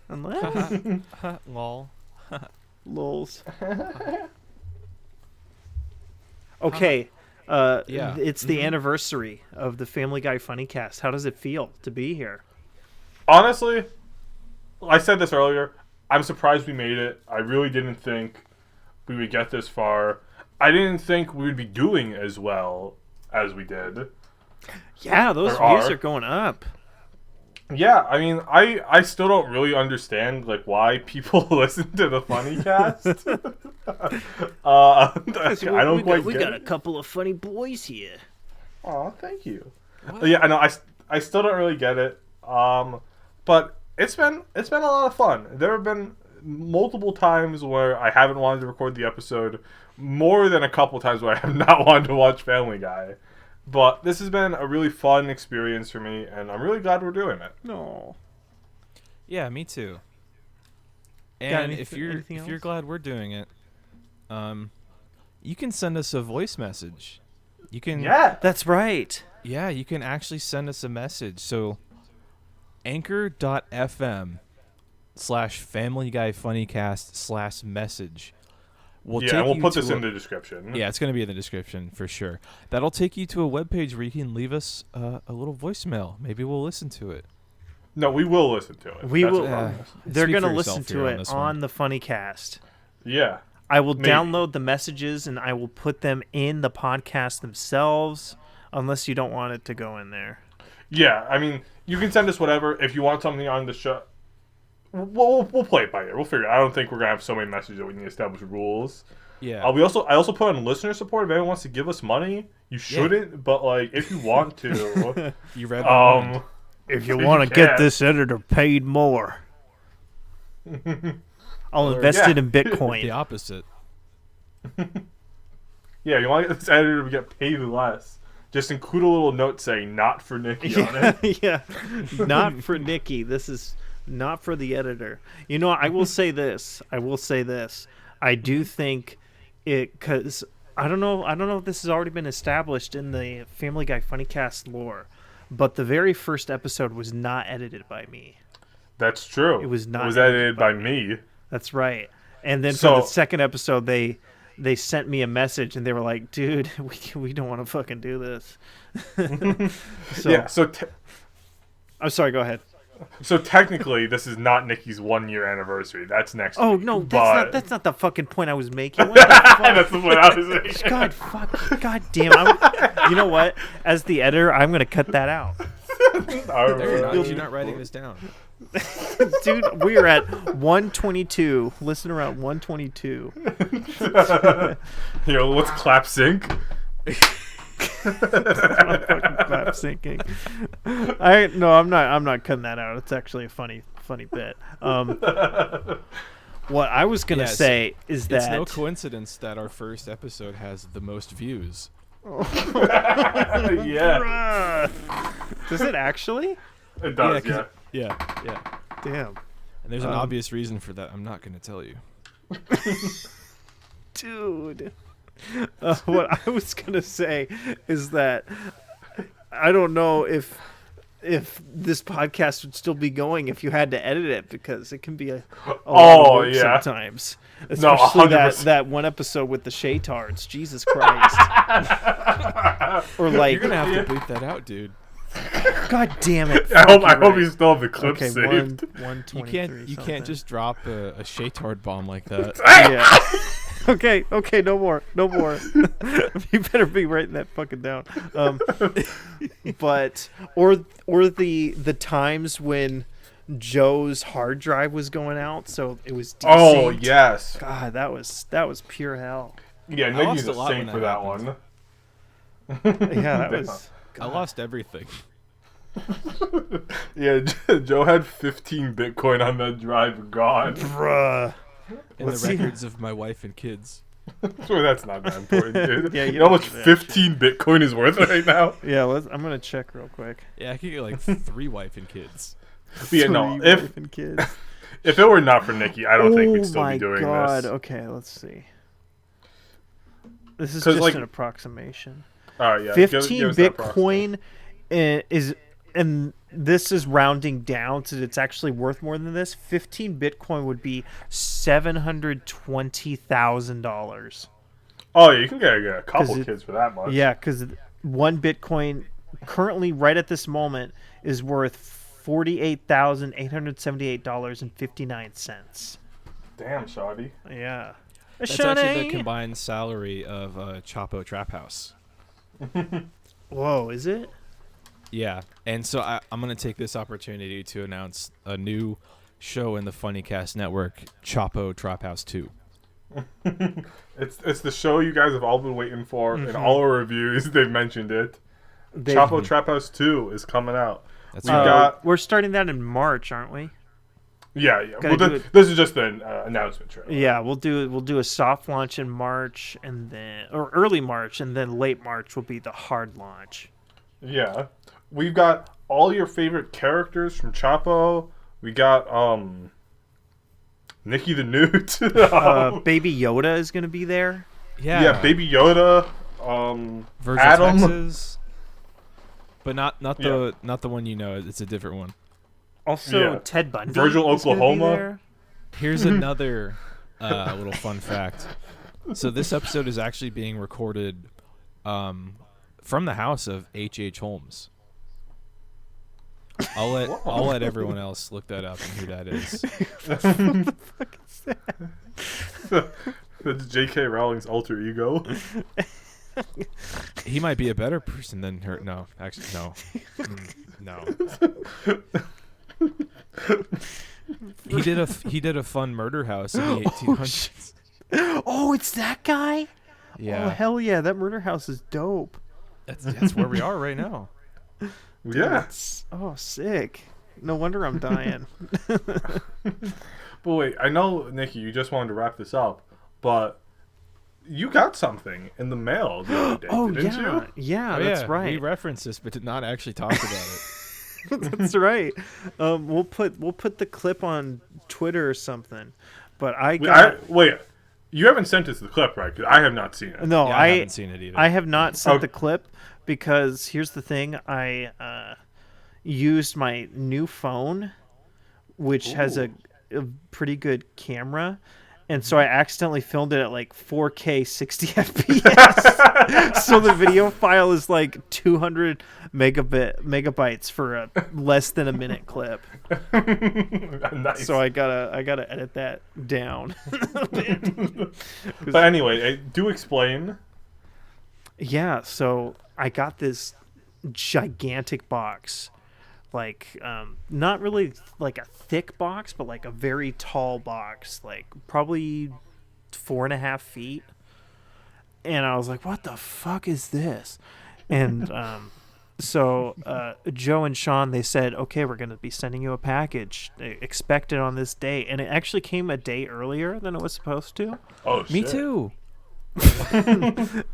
Unless Lol. lols. Okay. Yeah. It's the anniversary of the Family Guy Funnycast. How does it feel to be here? Honestly, I said this earlier. I'm surprised we made it. I really didn't think we would get this far. I didn't think we would be doing as well as we did. Yeah, those views are going up. Yeah, I mean, I still don't really understand like why people listen to the Funnycast. I don't quite get it. We got a couple of funny boys here. Aw, thank you. Yeah, I know. I still don't really get it. But it's been a lot of fun. There have been multiple times where I haven't wanted to record the episode, more than a couple times where I have not wanted to watch Family Guy. But this has been a really fun experience for me, and I'm really glad we're doing it. No. Yeah, me too. And anything if you're else? glad we're doing it, you can send us a voice message. You can. Yeah. That's right. Yeah, you can actually send us a message. So, anchor.fm/familyguyfunnycast/message. And we'll put this in the description. Yeah, it's going to be in the description for sure. That'll take you to a webpage where you can leave us a little voicemail. Maybe we'll listen to it. No, we will listen to it. We That's will. a promise. They're Speak going to for listen yourself to here on it this on one. the Funnycast. Yeah. I will Maybe. download the messages and I will put them in the podcast themselves, unless you don't want it to go in there. Yeah, I mean, you can send us whatever. If you want something on the show, we'll play it by ear. We'll figure it out. I don't think we're going to have so many messages that we need to establish rules. Yeah. I also put on listener support. If anyone wants to give us money, you shouldn't. But like, if you want to, You read my mind. If you If want you to get can. this editor paid more, I'll invest Yeah. it in The Bitcoin. opposite. yeah, you want this editor to get paid less. Just include a little note saying "not for Nicky" on it. Yeah, not for Nicky. This is not for the editor. You know, I will say this. I do think it, because I don't know if this has already been established in the Family Guy Funnycast lore, but the very first episode was not edited by me. That's true. It was not It was edited edited by me. That's right. And then So- for the second episode, they sent me a message and they were like, "Dude, we don't want to fucking do this." So, Yeah. I'm sorry. Go ahead. So technically, this is not Nicky's 1-year anniversary. That's next. Oh week, no, but... that's not the fucking point I was making. What the fuck? That's the point I was making. God damn. You know what? As the editor, I'm gonna cut that out. You're not writing this down. Dude, we are at 122. Listen around 122. Here, let's clap sync. Clap sinking. I'm not cutting that out. It's actually a funny bit. What I was gonna Yes. say is that It's no coincidence that our first episode has the most views. Yeah, does it actually? it does. 'cause- Yeah. Yeah. Damn, And there's an obvious reason for that. I'm not going to tell you. dude. What I was gonna say is that I don't know if this podcast would still be going if you had to edit it, because it can be a lot of work yeah. sometimes. No, Especially 100%. that one episode with the shaytards. Jesus Christ. Or like, You're going to have to bleep that out, dude. God damn it. I hope right. you still have the clip Okay, saved. 123 You can't just drop a shaytard bomb like that. Yeah. Okay, no more. You better be writing that fucking down. But or the times when Joe's hard drive was going out, so it was desynced. Oh yes. God, that was pure hell. Yeah, lost Nicky's a a lot saint when for that that one. Yeah, that was. I lost everything. Yeah, Joe had 15 Bitcoin on that drive gone. Bruh. And the records of my wife and kids. Sure, that's not that important, dude. Yeah, you you know how much don't do that 15 Bitcoin is worth right now? Yeah, I'm gonna check real quick. Yeah, I could get like 3 wife and kids. But yeah, no, Three if wife and kids. if it were not for Nicky, I don't think we'd still my be doing God. this. Okay, let's see. This is 'Cause, just like- an approximation. Yeah, 15 give us that proxy. Bitcoin is, and this is rounding down so it's actually worth more than this. 15 Bitcoin would be $720,000. Oh, yeah, you can get a couple 'Cause it- kids for that much. Yeah, because one Bitcoin currently, right at this moment, is worth $48,878.59. Damn, Shoddy. Yeah. That's actually the combined salary of Chapo Trap House. Whoa, is it? Yeah, and so I'm going to take this opportunity to announce a new show in the Funnycast network, Chapo Trap House 2. It's the show you guys have all been waiting for. In all our reviews, they've mentioned it. Chapo Trap House 2 is coming out. We're starting that in March, aren't we? Yeah. Well, this is just an announcement trailer. Yeah, we'll do a soft launch in March, or early March, and then late March will be the hard launch. Yeah, we've got all your favorite characters from Chapo. We got Nicky the Newt. Baby Yoda is gonna be there. Yeah, Baby Yoda. Virgil Adam. Texas, but not the one you know. It's a different one. Also, Ted Bundy. Virgil, is gonna Oklahoma. be there. Here's another little fun fact. So this episode is actually being recorded from the house of H.H. Holmes. I'll let everyone else look that up and who that is. What the fuck is that? That's J.K. Rowling's alter ego. He might be a better person than her. No, actually, no. No. He did a fun murder house in the 1800s. Oh, it's that guy? Yeah. Oh, hell yeah. That murder house is dope. That's where we are right now. Yeah. Oh, sick. No wonder I'm dying. But wait, I know, Nicky, you just wanted to wrap this up, but you got something in the mail the other day, didn't you? Yeah, Oh, that's right. We referenced this, but did not actually talk about it. That's right. We'll put the clip on Twitter or something. But wait, you haven't sent us the clip, right? Because I have not seen it. No, Yeah, I haven't seen it either. I have not sent the clip because here's the thing: I used my new phone, which has a pretty good camera. And so I accidentally filmed it at like 4K 60 FPS. So the video file is like 200 megabytes for a less than a minute clip. Nice. So I gotta edit that down. But anyway, do explain. Yeah, so I got this gigantic box. Like not really like a thick box, but like a very tall box, like probably 4.5 feet. And I was like, what the fuck is this? And so Joe and Sean, they said, okay, we're going to be sending you a package. Expect it on this day. And it actually came a day earlier than it was supposed to. Oh, shit. Me too.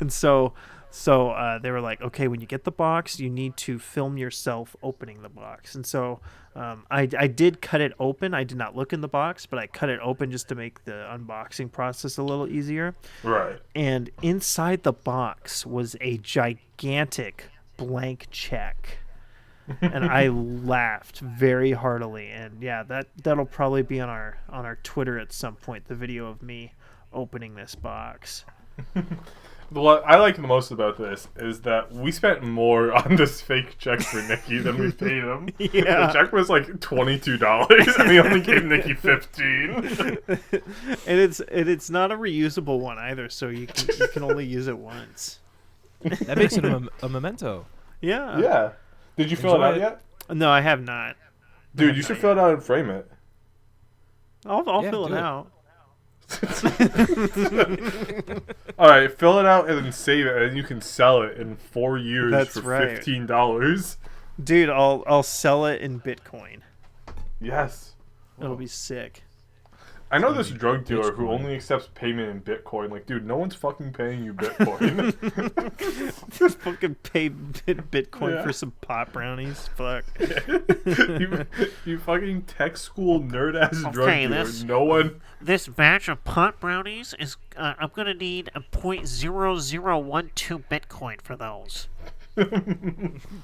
And so they were like, okay, when you get the box, you need to film yourself opening the box. And so I did cut it open. I did not look in the box, but I cut it open just to make the unboxing process a little easier. Right. And inside the box was a gigantic blank check. And I laughed very heartily. And yeah, that'll probably be on our Twitter at some point, the video of me opening this box. What I like the most about this is that we spent more on this fake check for Nicky than we paid him. Yeah. The check was like $22, and we only gave Nicky $15. And it's not a reusable one either, so you can only use it once. That makes it a memento. Yeah. Yeah. Did you fill it out yet? No, I have not. Dude, you should fill it out and frame it. I'll fill it out. Alright, fill it out and then save it, and then you can sell it in 4 years That's for right. $15. Dude, I'll sell it in Bitcoin. Yes. It'll be sick. I know this drug dealer who only accepts payment in Bitcoin. Like, dude, no one's fucking paying you Bitcoin. Just fucking pay Bitcoin for some pot brownies. Fuck. you fucking tech school nerd ass drug Okay, dealer. this- No one. This batch of pot brownies is, I'm gonna need a 0.0012 Bitcoin for those.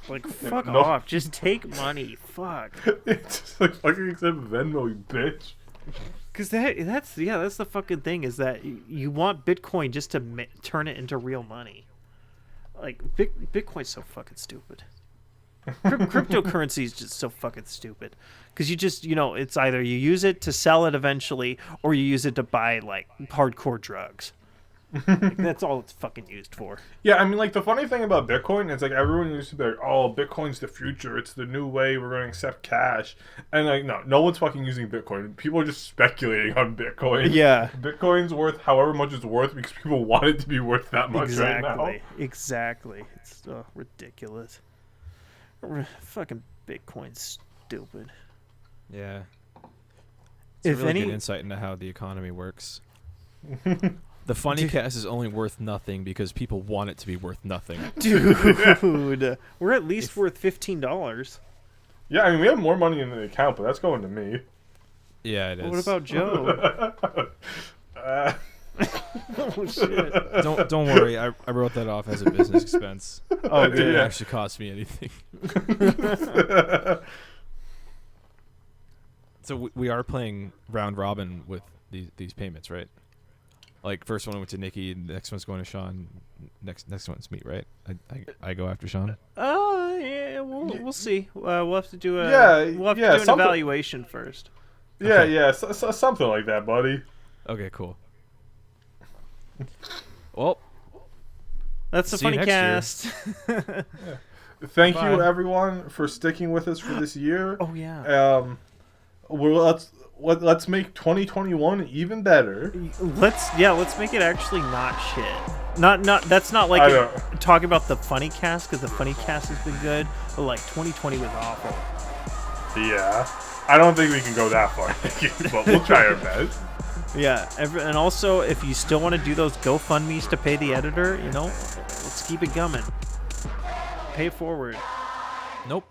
Like, fuck No. off. Just take money. Fuck. It's just like fucking accept Venmo, you bitch. Because that's the fucking thing, is that you want Bitcoin just to turn it into real money. Like, Bitcoin's so fucking stupid. Cryptocurrency is just so fucking stupid. Because you just, it's either you use it to sell it eventually, or you use it to buy, like, hardcore drugs. Like, that's all it's fucking used for. Yeah, I mean, like, the funny thing about Bitcoin is, like, everyone used to be like, oh, Bitcoin's the future. It's the new way. We're going to accept cash. And, like, no one's fucking using Bitcoin. People are just speculating on Bitcoin. Yeah. Bitcoin's worth however much it's worth because people want it to be worth that much right now. Exactly. It's ridiculous. Fucking Bitcoin's stupid. Yeah. It's a really good insight into how the economy works. The Funnycast is only worth nothing because people want it to be worth nothing. Dude, we're at least worth $15. Yeah, I mean, we have more money in the account, but that's going to me. Yeah, it is. What about Joe? Oh, shit. Don't worry, I wrote that off as a business expense. Oh, It didn't yeah. actually cost me anything. So we are playing round robin with these payments, right? Like, first one went to Nicky, the next one's going to Sean, next one's me, right? I go after Sean. Yeah, we'll see. We'll have to do an evaluation first. Yeah, okay. Yeah, something like that, buddy. Okay, cool. Well, that's the Funnycast. Thank you, everyone, for sticking with us for this year. Oh yeah. Let's make 2021 even better. Let's make it actually not shit. Not that's not like talking about the Funnycast, because the Funnycast has been good, but like 2020 was awful. Yeah, I don't think we can go that far, but we'll try our best. Yeah, and also if you still want to do those GoFundMe's to pay the editor, let's keep it coming. Pay it forward. Nope.